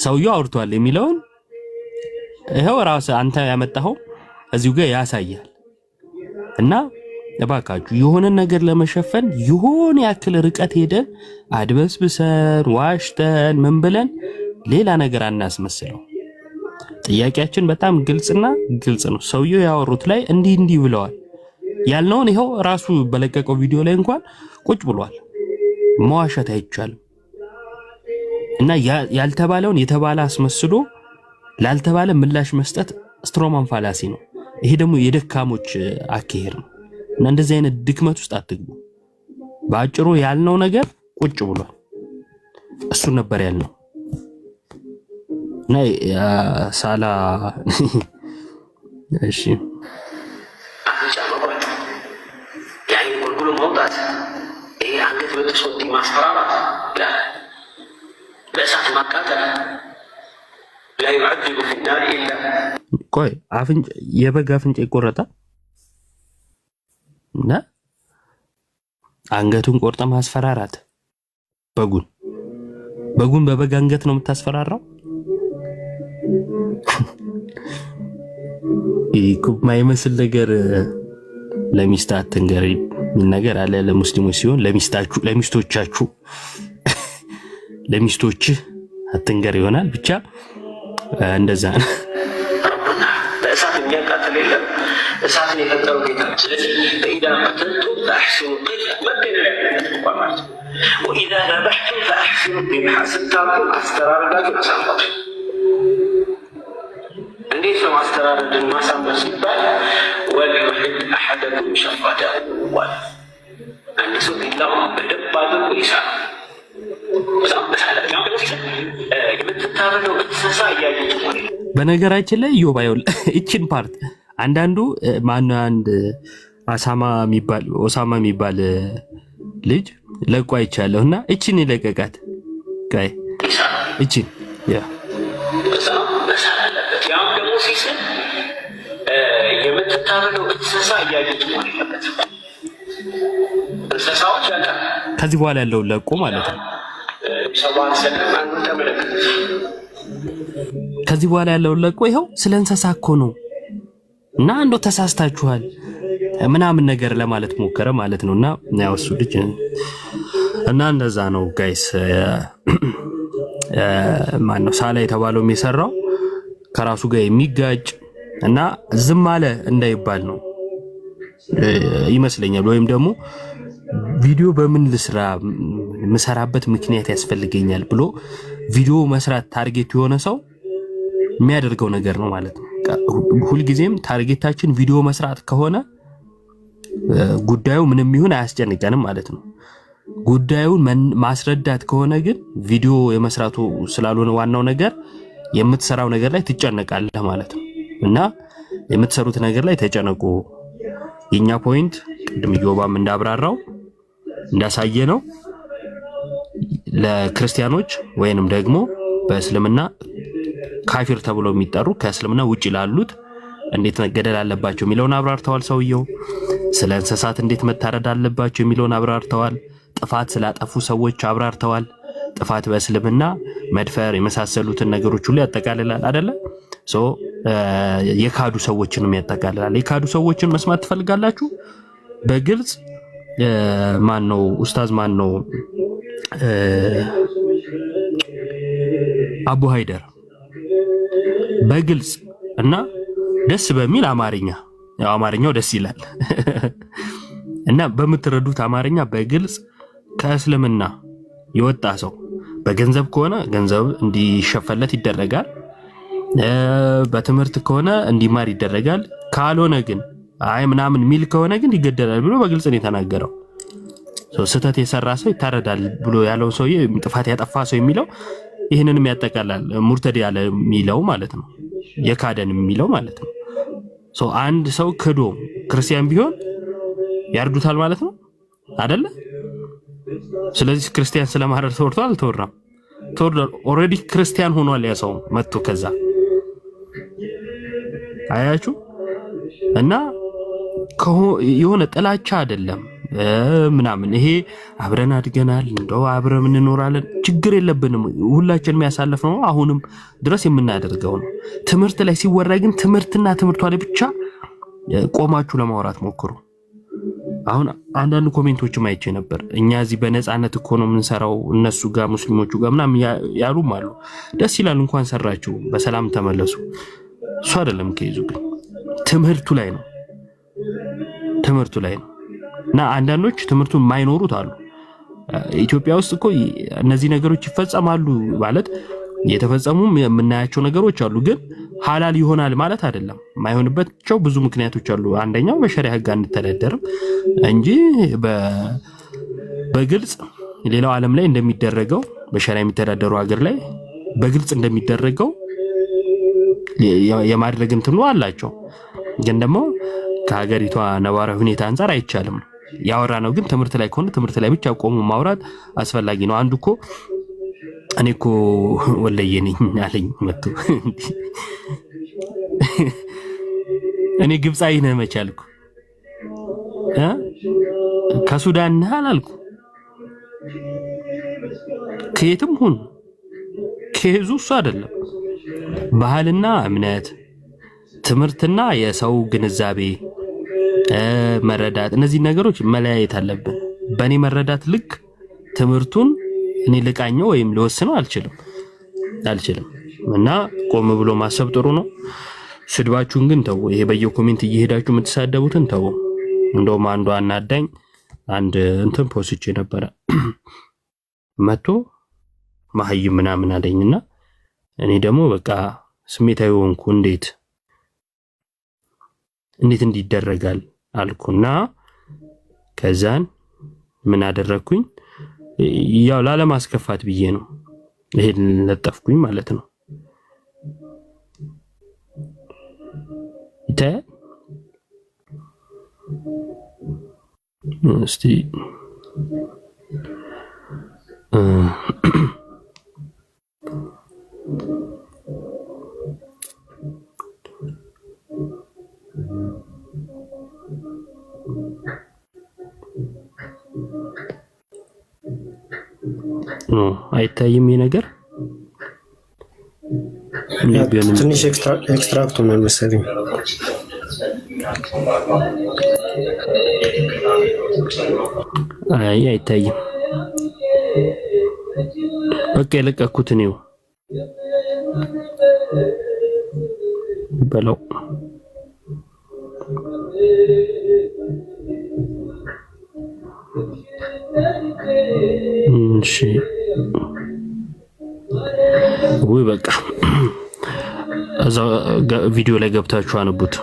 ሰውየው አውርቷል የሚለውን ይሄው ራስ አንተ ያመጣኸው እዚሁ ጋር ያሳያል። እና እባካችሁ የሆነ ነገር ለመሸፈን የሆነ ያክል ርቀት ሄደን አድበስብሰን ዋሽተን ምን ብለን ሌላ ነገር አናስመስለው። ጥያቄያችን በጣም ግልጽና ግልጽ ነው። ሰውየው ያወሩት ላይ እንዲህ ብለዋል ያልነውን ይሄው ራሱ በለቀቀው ቪዲዮ ላይ እንኳን ቁጭ ብሏል። መዋሸት አይቻልም። እና ያልተባለውን የተባለ አስመስሎ ላልተባለ ምላሽ መስጠት ስትሮማን ፋላሲ ነው። ይሄ ደግሞ የደካሞች አካሄድ ነው። እና እንደዚህ አይነት ድክመት ውስጥ አትግቡ። በአጭሩ ያልነው ነገር ቁጭ ብሏል። እሱ ነበር ያልነው። እና ሳላ እሺ አፍንጫ መቁረጥ፣ የአይን ጉልጉሎ መውጣት፣ ይሄ አንገት በጥሶ ማስፈራራት፣ በእሳት ማቃጠል፣ لا يعذب في النار إلا ቆይ አፍንጫ የበግ አፍንጫ ይቆረጣል እና አንገቱን ቆርጠ ማስፈራራት በጉን በበግ አንገት ነው የምታስፈራራው? ማይመስል ነገር ለሚስት አትንገሪ ምን ነገር አለ ለሙስሊሞች ሲሆን ለሚስቶቻችሁ ለሚስቶችህ አትንገር ይሆናል ብቻ እንደዛ ነው። በእሳት የሚያቃጥል የለም እሳትን የፈጠረው ጌታ። ስለዚህ በኢዳ ቀተልቱ ፈአሕሲኑ ቂትላ መገደል ያለበት ማለት ነው። ወኢዛ ዘበሕቱ ፈአሕሲኑ ذبሐ ስታርዱ አስተራረዳችሁን አሳምሩ። እንዴት ነው አስተራረድን ማሳመር ሲባል ወሊዩሕድ አሐደኩም ሸፈተሁ አንድ ሰው ቢላውን በደንብ አድርጎ ይሳል። በነገራችን ላይ ዮባዮል እቺን ፓርት አንዳንዱ ማነው አንድ ኦሳማ የሚባል ልጅ ለቆ አይቻለሁ እና እቺን ይለቀቃት ጋይ እቺን ያም ደግሞ ሲስል የምትታረደው እንስሳ እያየች መሆን የለበትም። እንስሳዎች ያውቃል። ከዚህ በኋላ ያለውን ለቆ ማለት ነው። ከዚህ በኋላ ያለውን ለቆ ይኸው ስለ እንስሳ እኮ ነው እና አንዶ ተሳስታችኋል ምናምን ነገር ለማለት ሞከረ ማለት ነው። እና ያው እሱ ልጅ እና እንደዛ ነው ጋይስ። ማን ነው ሳላ የተባለው የሚሰራው ከራሱ ጋር የሚጋጭ እና ዝም አለ እንዳይባል ነው ይመስለኛል። ወይም ደግሞ ቪዲዮ በምን ልስራ መሰራበት ምክንያት ያስፈልገኛል ብሎ ቪዲዮ መስራት ታርጌት የሆነ ሰው የሚያደርገው ነገር ነው ማለት ነው። ሁልጊዜም ታርጌታችን ቪዲዮ መስራት ከሆነ ጉዳዩ ምንም ይሁን አያስጨንቀንም ማለት ነው። ጉዳዩን ማስረዳት ከሆነ ግን ቪዲዮ የመስራቱ ስላልሆነ ዋናው ነገር የምትሰራው ነገር ላይ ትጨነቃለህ ማለት ነው። እና የምትሰሩት ነገር ላይ ተጨነቁ። የኛ ፖይንት ቅድም ዮባም እንዳብራራው እንዳሳየ ነው ለክርስቲያኖች ወይንም ደግሞ በእስልምና ካፊር ተብሎ የሚጠሩ ከእስልምና ውጪ ላሉት እንዴት መገደል አለባቸው የሚለውን አብራርተዋል። ሰውየው ስለ እንስሳት እንዴት መታረድ አለባቸው የሚለውን አብራርተዋል። ጥፋት ስላጠፉ ሰዎች አብራርተዋል። ጥፋት በእስልምና መድፈር የመሳሰሉትን ነገሮች ሁሉ ያጠቃልላል አይደለ? የካዱ ሰዎችንም ያጠቃልላል። የካዱ ሰዎችን መስማት ትፈልጋላችሁ? በግልጽ ማን ነው ኡስታዝ ማን ነው አቡ ሃይደር በግልጽ እና ደስ በሚል አማርኛ ያው አማርኛው ደስ ይላል እና በምትረዱት አማርኛ በግልጽ ከእስልምና የወጣ ሰው በገንዘብ ከሆነ ገንዘብ እንዲሸፈለት ይደረጋል፣ በትምህርት ከሆነ እንዲማር ይደረጋል፣ ካልሆነ ግን አይ ምናምን ሚል ከሆነ ግን ይገደላል ብሎ በግልጽ ነው የተናገረው። ስህተት የሰራ ሰው ይታረዳል ብሎ ያለው ሰውዬ ጥፋት ያጠፋ ሰው የሚለው ይህንንም ያጠቃላል። ሙርተድ ያለ የሚለው ማለት ነው፣ የካደን የሚለው ማለት ነው። አንድ ሰው ክዶ ክርስቲያን ቢሆን ያርዱታል ማለት ነው አይደለ? ስለዚህ ክርስቲያን ስለማረድ ተወርቷል አልተወራም? ተወርዷል። ኦልሬዲ ክርስቲያን ሆኗል ያ ሰው መጥቶ ከዛ አያችሁ። እና የሆነ ጥላቻ አይደለም ምናምን ይሄ አብረን አድገናል እንደው አብረን እንኖራለን ችግር የለብንም ሁላችንም ያሳለፍነው አሁንም ድረስ የምናደርገው ነው። ትምህርት ላይ ሲወራ ግን ትምህርትና ትምህርቷ ላይ ብቻ ቆማችሁ ለማውራት ሞክሩ። አሁን አንዳንድ ኮሜንቶችም አይቼ ነበር እኛ እዚህ በነፃነት እኮ ነው የምንሰራው እነሱ ጋር ሙስሊሞቹ ጋር ምናምን ያሉም አሉ። ደስ ይላል፣ እንኳን ሰራችሁ በሰላም ተመለሱ። እሱ አይደለም ከይዙ ግን ትምህርቱ ላይ ነው እና አንዳንዶች ትምህርቱን ማይኖሩት አሉ። ኢትዮጵያ ውስጥ እኮ እነዚህ ነገሮች ይፈጸማሉ ማለት የተፈጸሙም የምናያቸው ነገሮች አሉ፣ ግን ሐላል ይሆናል ማለት አይደለም። ማይሆንባቸው ብዙ ምክንያቶች አሉ። አንደኛው በሸሪዓ ሕግ አንተዳደርም እንጂ በግልጽ ሌላው ዓለም ላይ እንደሚደረገው በሸሪዓ የሚተዳደሩ ሀገር ላይ በግልጽ እንደሚደረገው የማድረግ እንትኑ አላቸው። ግን ደግሞ ከሀገሪቷ ነባራዊ ሁኔታ አንፃር አይቻልም። ያወራ ነው ግን ትምህርት ላይ ከሆነ ትምህርት ላይ ብቻ ቆሞ ማውራት አስፈላጊ ነው። አንዱ እኮ እኔ እኮ ወለየ ነኝ አለኝ መጥቶ። እኔ ግብፃዊ ነህ መቻልኩ ከሱዳን ነህ አላልኩ። ከየትም ሁን ከዙ እሱ አይደለም። ባህልና እምነት፣ ትምህርትና የሰው ግንዛቤ መረዳት፣ እነዚህ ነገሮች መለያየት አለብን። በእኔ መረዳት ልክ ትምህርቱን እኔ ልቃኘው ወይም ልወስነው አልችልም። እና ቆም ብሎ ማሰብ ጥሩ ነው። ስድባችሁን ግን ተው። ይሄ በየኮሜንት እየሄዳችሁ የምትሳደቡትን ተው። እንደውም አንዱ አናዳኝ አንድ እንትን ፖስቼ ነበረ መጥቶ መሀይም ምናምን አለኝና እኔ ደግሞ በቃ ስሜታዊ ሆንኩ። እንዴት እንዲደረጋል አልኩና ከዛን ምን አደረኩኝ? ያው ላለማስከፋት ብዬ ነው ይሄን ለጠፍኩኝ ማለት ነው። እስቲ አይታይም ይሄ ነገር ትንሽ ኤክስትራክት ሆኗል መሰለኝ። አይታይም። በቃ የለቀኩት ነው በለው። እሺ ወይ በቃ እዛ ቪዲዮ ላይ ገብታችሁ አንቡት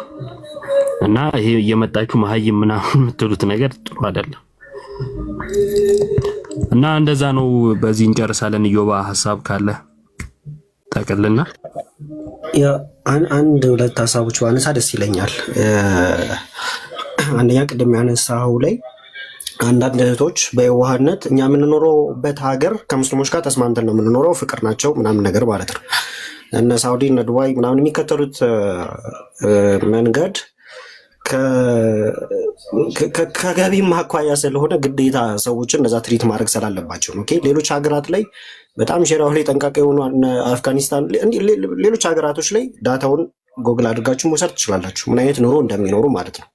እና ይሄ እየመጣችሁ መሀይም ምናምን የምትሉት ነገር ጥሩ አይደለም። እና እንደዛ ነው። በዚህ እንጨርሳለን። ኢዮባ ሐሳብ ካለ ታቀልና አንድ ሁለት ሐሳቦች ባነሳ ደስ ይለኛል። አንደኛ ቅድም ያነሳው ላይ አንዳንድ እህቶች በየዋህነት እኛ የምንኖረውበት ሀገር ከሙስሊሞች ጋር ተስማምተን ነው የምንኖረው፣ ፍቅር ናቸው ምናምን ነገር ማለት ነው። እነ ሳውዲ እነ ዱባይ ምናምን የሚከተሉት መንገድ ከገቢም አኳያ ስለሆነ ግዴታ ሰዎችን እንደዛ ትሪት ማድረግ ስላለባቸው ነው። ሌሎች ሀገራት ላይ በጣም ሼራው ላይ ጠንቃቃ የሆኑ አፍጋኒስታን፣ ሌሎች ሀገራቶች ላይ ዳታውን ጎግል አድርጋችሁ መውሰድ ትችላላችሁ፣ ምን አይነት ኑሮ እንደሚኖሩ ማለት ነው።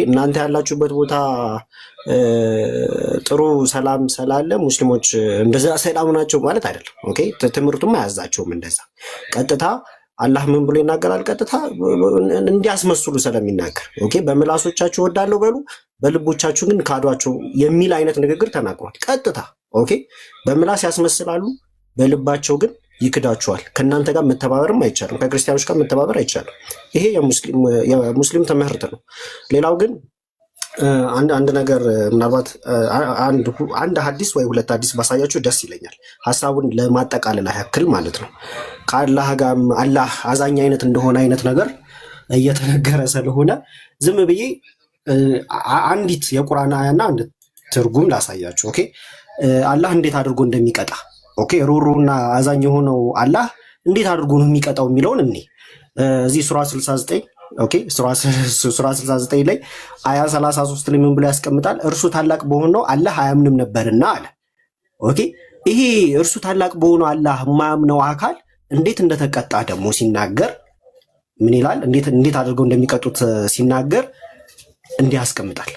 እናንተ ያላችሁበት ቦታ ጥሩ ሰላም ስላለ ሙስሊሞች እንደዛ ሰላም ናቸው ማለት አይደለም። ትምህርቱም አያዛቸውም እንደዛ። ቀጥታ አላህ ምን ብሎ ይናገራል? ቀጥታ እንዲያስመስሉ ስለሚናገር በምላሶቻችሁ ወዳለው በሉ በልቦቻችሁ ግን ካዷቸው የሚል አይነት ንግግር ተናግሯል። ቀጥታ በምላስ ያስመስላሉ፣ በልባቸው ግን ይክዳቸዋል። ከእናንተ ጋር መተባበርም አይቻልም፣ ከክርስቲያኖች ጋር መተባበር አይቻልም። ይሄ የሙስሊም ትምህርት ነው። ሌላው ግን አንድ ነገር ምናልባት አንድ ሐዲስ ወይ ሁለት ሐዲስ ባሳያችሁ ደስ ይለኛል፣ ሀሳቡን ለማጠቃለል ያክል ማለት ነው። ከአላህ ጋር አላህ አዛኝ አይነት እንደሆነ አይነት ነገር እየተነገረ ስለሆነ ዝም ብዬ አንዲት የቁርአን አያና አንድ ትርጉም ላሳያችሁ። አላህ እንዴት አድርጎ እንደሚቀጣ ሩሩና አዛኝ የሆነው አላህ እንዴት አድርጎ ነው የሚቀጣው የሚለውን እኔ እዚህ ሱራ 69 ሱራ 69 ላይ አያ 33 ላይ ምን ብሎ ያስቀምጣል? እርሱ ታላቅ በሆነው አላህ አያምንም ነበርና አለ። ይሄ እርሱ ታላቅ በሆነው አላህ የማያምነው አካል እንዴት እንደተቀጣ ደግሞ ሲናገር ምን ይላል? እንዴት አድርገው እንደሚቀጡት ሲናገር እንዲህ ያስቀምጣል።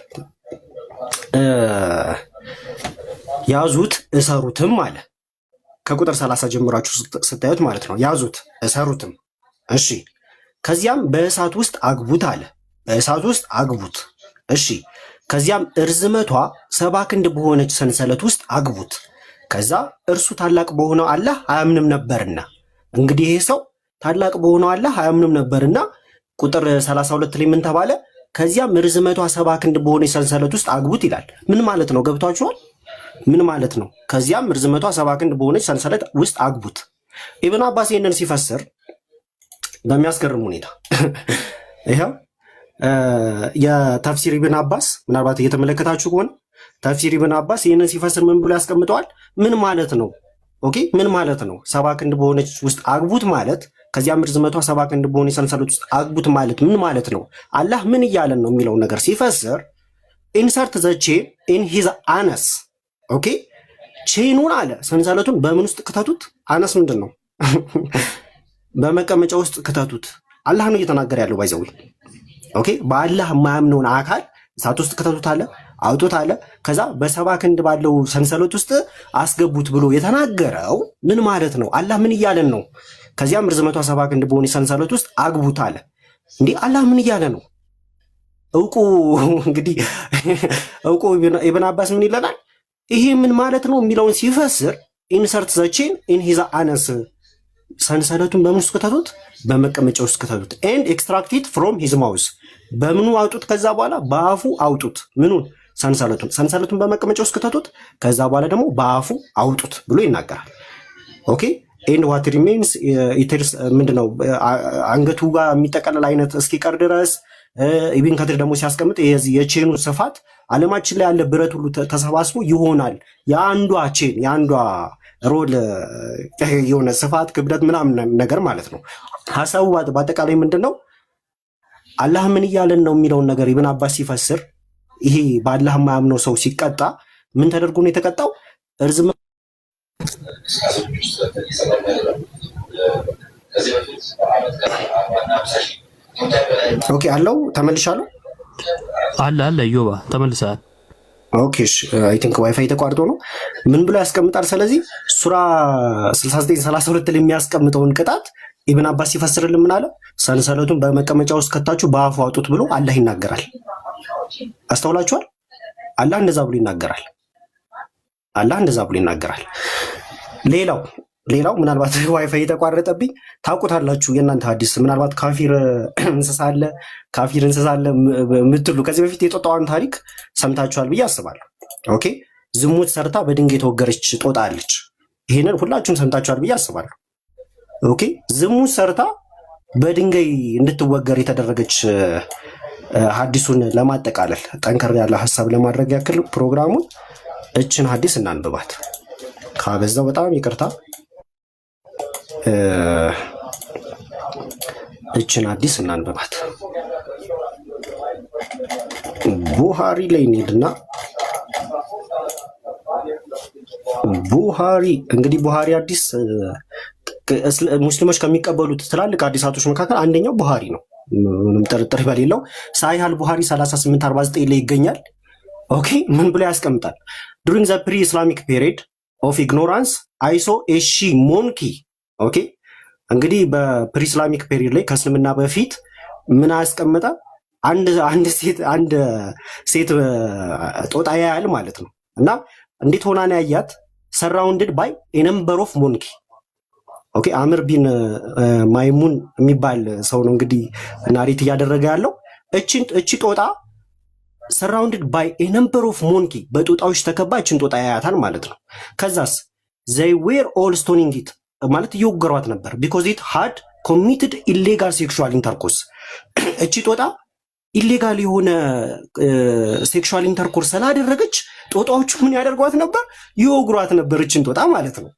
ያዙት እሰሩትም አለ። ከቁጥር 30 ጀምራችሁ ስታዩት ማለት ነው። ያዙት እሰሩትም፣ እሺ ከዚያም በእሳት ውስጥ አግቡት አለ። በእሳት ውስጥ አግቡት፣ እሺ ከዚያም እርዝመቷ 70 ክንድ በሆነች ሰንሰለት ውስጥ አግቡት። ከዛ እርሱ ታላቅ በሆነው አላህ አያምንም ነበርና። እንግዲህ ይሄ ሰው ታላቅ በሆነው አላህ አያምንም ነበርና ቁጥር 32 ላይ ምን ተባለ? ከዚያም ርዝመቷ 70 ክንድ በሆነች ሰንሰለት ውስጥ አግቡት ይላል። ምን ማለት ነው? ገብቷችኋል? ምን ማለት ነው? ከዚያም ርዝመቷ 70 ክንድ በሆነች ሰንሰለት ውስጥ አግቡት። ኢብኑ አባስ ይህንን ሲፈስር በሚያስገርም ሁኔታ ይኸው የተፍሲር ኢብን አባስ ምናልባት እየተመለከታችሁ ከሆነ ተፍሲር ኢብን አባስ ይህንን ሲፈስር ምን ብሎ ያስቀምጠዋል? ምን ማለት ነው? ኦኬ ምን ማለት ነው? 70 ክንድ በሆነች ውስጥ አግቡት ማለት ከዚያም ርዝመቷ 70 ክንድ በሆነ ሰንሰለት ውስጥ አግቡት ማለት ምን ማለት ነው? አላህ ምን እያለን ነው የሚለው ነገር ሲፈስር ኢንሰርት ዘ ቼን ኢን ሂዝ አነስ። ኦኬ ቼኑን አለ ሰንሰለቱን በምን ውስጥ ክተቱት? አነስ ምንድን ነው? በመቀመጫ ውስጥ ክተቱት። አላህ ነው እየተናገረ ያለው ባይዘው። ኦኬ በአላህ የማያምነውን አካል እሳት ውስጥ ክተቱት አለ፣ አውጡት አለ። ከዛ በ70 ክንድ ባለው ሰንሰለት ውስጥ አስገቡት ብሎ የተናገረው ምን ማለት ነው? አላህ ምን እያለን ነው? ከዚያም ርዝመቷ 70 ክንድ በሆነ ሰንሰለት ውስጥ አግቡት አለ። እንዴ አላህ ምን እያለ ነው? እውቁ እንግዲህ እውቁ ኢብን አባስ ምን ይለናል? ይሄ ምን ማለት ነው የሚለውን ሲፈስር ኢንሰርት ዘ ቼን ኢን ሂዝ አነስ፣ ሰንሰለቱን በምን ውስጥ ከተቱት? በመቀመጫ ውስጥ ከተቱት። ኤንድ ኤክስትራክቲድ ፍሮም ሂዝ ማውዝ፣ በምኑ አውጡት? ከዛ በኋላ በአፉ አውጡት። ምኑን? ሰንሰለቱን በመቀመጫ ውስጥ ከተቱት። ከዛ በኋላ ደግሞ በአፉ አውጡት ብሎ ይናገራል። ኦኬ ኤንድ ዋት ሪሜንስ ኢተርስ ምንድነው? አንገቱ ጋር የሚጠቀለል አይነት እስኪቀር ድረስ ኢብን ከትር ደግሞ ሲያስቀምጥ የቼኑ ስፋት ዓለማችን ላይ ያለ ብረት ሁሉ ተሰባስቦ ይሆናል። የአንዷ ቼን የአንዷ ሮል የሆነ ስፋት ክብደት ምናምን ነገር ማለት ነው። ሀሳቡ በአጠቃላይ ምንድን ነው? አላህ ምን እያለን ነው የሚለውን ነገር ኢብን አባስ ሲፈስር ይሄ በአላህ የማያምነው ሰው ሲቀጣ ምን ተደርጎ ነው የተቀጣው? እርዝመ ኦኬ አለው ተመልሻለሁ። አለ ዮባ ተመልሰሃል። ኦኬ አይ ቲንክ ዋይፋይ ተቋርጦ ነው። ምን ብሎ ያስቀምጣል? ስለዚህ ሱራ 69:32 ላይ የሚያስቀምጠውን ቅጣት ኢብን አባስ ሲፈስርልን ምን አለ? ሰንሰለቱን በመቀመጫ ውስጥ ከታችሁ በአፉ አውጡት ብሎ አላህ ይናገራል። አስተውላችኋል? አላህ እንደዛ ብሎ ይናገራል። አላህ እንደዛ ብሎ ይናገራል። ሌላው ምናልባት ዋይፋይ የተቋረጠብኝ ታውቁታላችሁ። የእናንተ ሐዲስ ምናልባት ካፊር እንስሳ አለ የምትሉ ከዚህ በፊት የጦጣዋን ታሪክ ሰምታችኋል ብዬ አስባለሁ። ኦኬ ዝሙት ሰርታ በድንጋይ የተወገረች ጦጣ አለች። ይሄንን ሁላችሁም ሰምታችኋል ብዬ አስባለሁ። ኦኬ ዝሙት ሰርታ በድንጋይ እንድትወገር የተደረገች ሐዲሱን ለማጠቃለል ጠንከር ያለ ሐሳብ ለማድረግ ያክል ፕሮግራሙን እችን ሐዲስ እናንብባት። ካበዛው በጣም ይቅርታ። እችን ሐዲስ እናንብባት። ቡሃሪ ላይ እንሂድና ቡሃሪ እንግዲህ ቡሃሪ ሐዲስ ሙስሊሞች ከሚቀበሉት ትላልቅ ሐዲሳቶች መካከል አንደኛው ቡሃሪ ነው። ምንም ጥርጥር በሌለው ሳሂህ አል-ቡሃሪ 3849 ላይ ይገኛል። ኦኬ ምን ብሎ ያስቀምጣል? ዱሪንግ ዘ ፕሪ ኢስላሚክ ፔሪድ ኦፍ ኢግኖራንስ አይ ሶ ኤ ሺ ሞንኪ። ኦኬ እንግዲህ በፕሪ ኢስላሚክ ፔሪድ ላይ ከእስልምና በፊት ምን አያስቀምጣ? አንድ ሴት ጦጣ ያያል ማለት ነው። እና እንዴት ሆና ነው ያያት? ሰራውንድድ ባይ ኤ ነምበር ኦፍ ሞንኪ። ኦኬ አምር ቢን ማይሙን የሚባል ሰው ነው እንግዲህ ናሬት እያደረገ ያለው። እቺ ጦጣ ሰራውንድድ ባይ ኤ ነምበር ኦፍ ሞንኪ፣ በጦጣዎች ተከባ እችን ጦጣ ያያታል ማለት ነው። ከዛስ ዘይ ዌር ኦል ስቶኒንግ ኢት ማለት እየወገሯት ነበር። ቢኮዝ ኢት ሃድ ኮሚትድ ኢሌጋል ሴክሹዋል ኢንተርኮርስ። እቺ ጦጣ ኢሌጋል የሆነ ሴክሹዋል ኢንተርኮርስ ስላደረገች ጦጣዎቹ ምን ያደርጓት ነበር? ይወግሯት ነበር እችን ጦጣ ማለት ነው።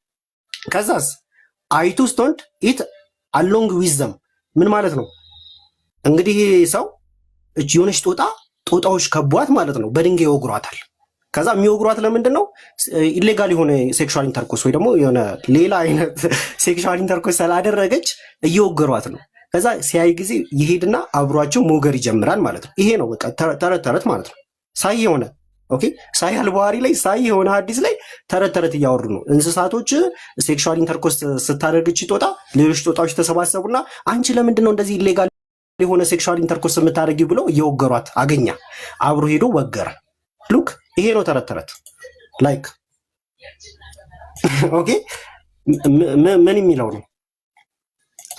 ከዛስ አይቱ ስቶንድ ኢት አሎንግ ዊዘም ምን ማለት ነው እንግዲህ ሰው እቺ የሆነች ጦጣዎች ከቧት ማለት ነው፣ በድንጋይ ይወግሯታል። ከዛ የሚወግሯት ለምንድን ነው? ኢሌጋል የሆነ ሴክሹዋል ኢንተርኮርስ ወይ ደግሞ የሆነ ሌላ አይነት ሴክሹዋል ኢንተርኮርስ ስላደረገች እየወገሯት ነው። ከዛ ሲያይ ጊዜ ይሄድና አብሯቸው መውገር ይጀምራል ማለት ነው። ይሄ ነው በቃ ተረት ማለት ነው። ሳይ የሆነ ኦኬ ሳሂህ አል-ቡሃሪ ላይ ሳይ የሆነ ሐዲስ ላይ ተረት እያወሩ ነው። እንስሳቶች ሴክሹዋል ኢንተርኮርስ ስታደርግች ጦጣ ሌሎች ጦጣዎች ተሰባሰቡና አንቺ ለምንድን ነው እንደዚህ ኢሌጋል የሆነ ሴክሹዋል ኢንተርኮርስ የምታደርጊው ብለው እየወገሯት አገኛ። አብሮ ሄዶ ወገረ። ሉክ ይሄ ነው ተረት ላይክ ኦኬ ምን የሚለው ነው?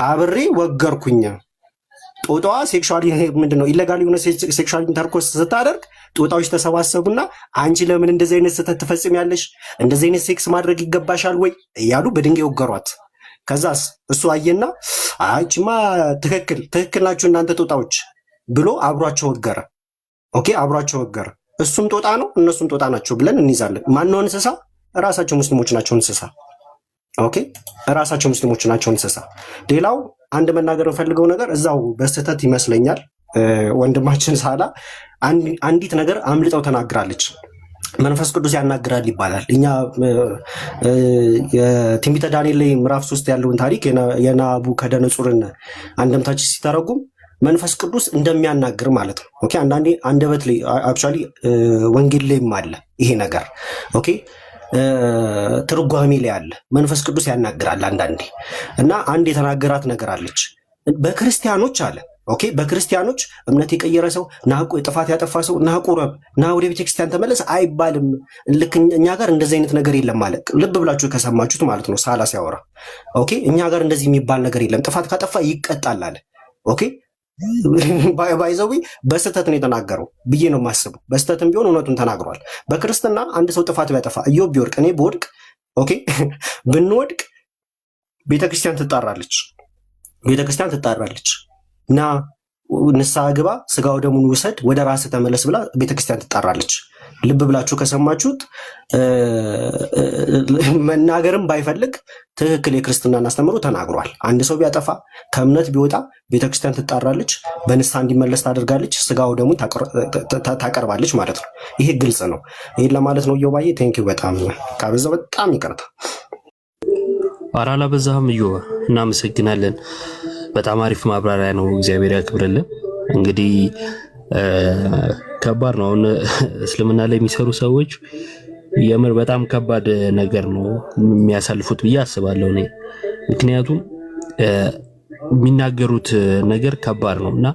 አብሬ ወገርኩኛ። ጦጣዋ ሴክሹዋል ምንድነው ኢሌጋል የሆነ ሴክሹዋል ኢንተርኮርስ ስታደርግ ጦጣዎች ተሰባሰቡና አንቺ ለምን እንደዚህ አይነት ስህተት ትፈጽሚያለሽ? እንደዚህ አይነት ሴክስ ማድረግ ይገባሻል ወይ እያሉ በድንጋይ ወገሯት። ከዛስ እሱ አየና አይቺማ ትክክል ናችሁ እናንተ ጦጣዎች ብሎ አብሯቸው ወገረ። ኦኬ አብሯቸው ወገረ። እሱም ጦጣ ነው እነሱም ጦጣ ናቸው ብለን እንይዛለን። ማነው እንስሳ? ራሳቸው ሙስሊሞች ናቸው እንስሳ። ኦኬ ራሳቸው ሙስሊሞች ናቸው እንስሳ። ሌላው አንድ መናገር የምፈልገው ነገር እዛው በስህተት ይመስለኛል ወንድማችን ሳላ አንዲት ነገር አምልጠው ተናግራለች። መንፈስ ቅዱስ ያናግራል ይባላል። እኛ የትንቢተ ዳንኤል ላይ ምዕራፍ 3 ያለውን ታሪክ የናቡከደነጾርን አንደምታችን ሲተረጉም መንፈስ ቅዱስ እንደሚያናግር ማለት ነው። ኦኬ አንዳንዴ አንደበት ላይ አክቹአሊ ወንጌል ላይም አለ ይሄ ነገር። ኦኬ ትርጓሜ ላይ አለ መንፈስ ቅዱስ ያናግራል አንዳንዴ። እና አንድ የተናገራት ነገር አለች በክርስቲያኖች አለ። ኦኬ በክርስቲያኖች እምነት የቀየረ ሰው ናቁ ጥፋት ያጠፋ ሰው ናቁ ረብ ና ወደ ቤተክርስቲያን ተመለስ አይባልም። ልክ እኛ ጋር እንደዚህ አይነት ነገር የለም ማለት ልብ ብላችሁ ከሰማችሁት ማለት ነው። ሳላ ሲያወራ ኦኬ እኛ ጋር እንደዚህ የሚባል ነገር የለም። ጥፋት ካጠፋ ይቀጣል አለ። ኦኬ ባይዘዊ በስተት ነው የተናገረው ብዬ ነው የማስበው። በስተትም ቢሆን እውነቱን ተናግሯል። በክርስትና አንድ ሰው ጥፋት ቢያጠፋ ኢዮብ ቢወድቅ እኔ ብወድቅ ኦኬ ብንወድቅ ቤተክርስቲያን ትጣራለች እና ንስሐ ግባ ስጋው ደሙን ውሰድ ወደ ራስህ ተመለስ ብላ ቤተክርስቲያን ትጣራለች። ልብ ብላችሁ ከሰማችሁት መናገርም ባይፈልግ ትክክል የክርስትናን አስተምሮ ተናግሯል። አንድ ሰው ቢያጠፋ ከእምነት ቢወጣ ቤተክርስቲያን ትጣራለች፣ በንስሐ እንዲመለስ ታደርጋለች፣ ስጋው ደሙን ታቀርባለች ማለት ነው። ይሄ ግልጽ ነው። ይሄን ለማለት ነው። እዮባዬ ቴንኪው። በጣም ካበዛው በጣም ይቅርታ። ኧረ አላበዛህም እዮባ፣ እናመሰግናለን። በጣም አሪፍ ማብራሪያ ነው። እግዚአብሔር ያክብርልን። እንግዲህ ከባድ ነው። አሁን እስልምና ላይ የሚሰሩ ሰዎች የምር በጣም ከባድ ነገር ነው የሚያሳልፉት ብዬ አስባለሁ እኔ። ምክንያቱም የሚናገሩት ነገር ከባድ ነው እና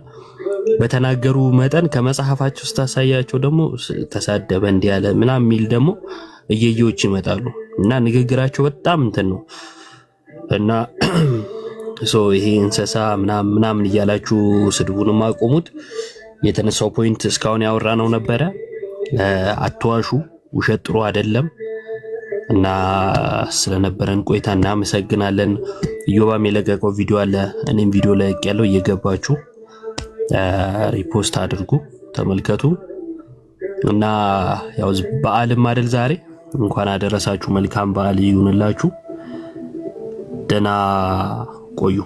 በተናገሩ መጠን ከመጽሐፋቸው ስታሳያቸው ደግሞ ተሳደበ እንዲህ ያለ ምናምን የሚል ደግሞ እየየዎች ይመጣሉ እና ንግግራቸው በጣም እንትን ነው እና ይሄ እንስሳ ምናምን እያላችሁ ስድቡንም አቆሙት። የተነሳው ፖይንት እስካሁን ያወራነው ነበረ። አትዋሹ፣ ውሸት ጥሩ አይደለም እና ስለነበረን ቆይታ እናመሰግናለን። ኢዮባም የለቀቀው ቪዲዮ አለ፣ እኔም ቪዲዮ ለቅ ያለው እየገባችሁ ሪፖስት አድርጉ፣ ተመልከቱ እና ያው በዓልም አይደል ዛሬ። እንኳን አደረሳችሁ። መልካም በዓል ይሁንላችሁ። ደህና ቆዩ።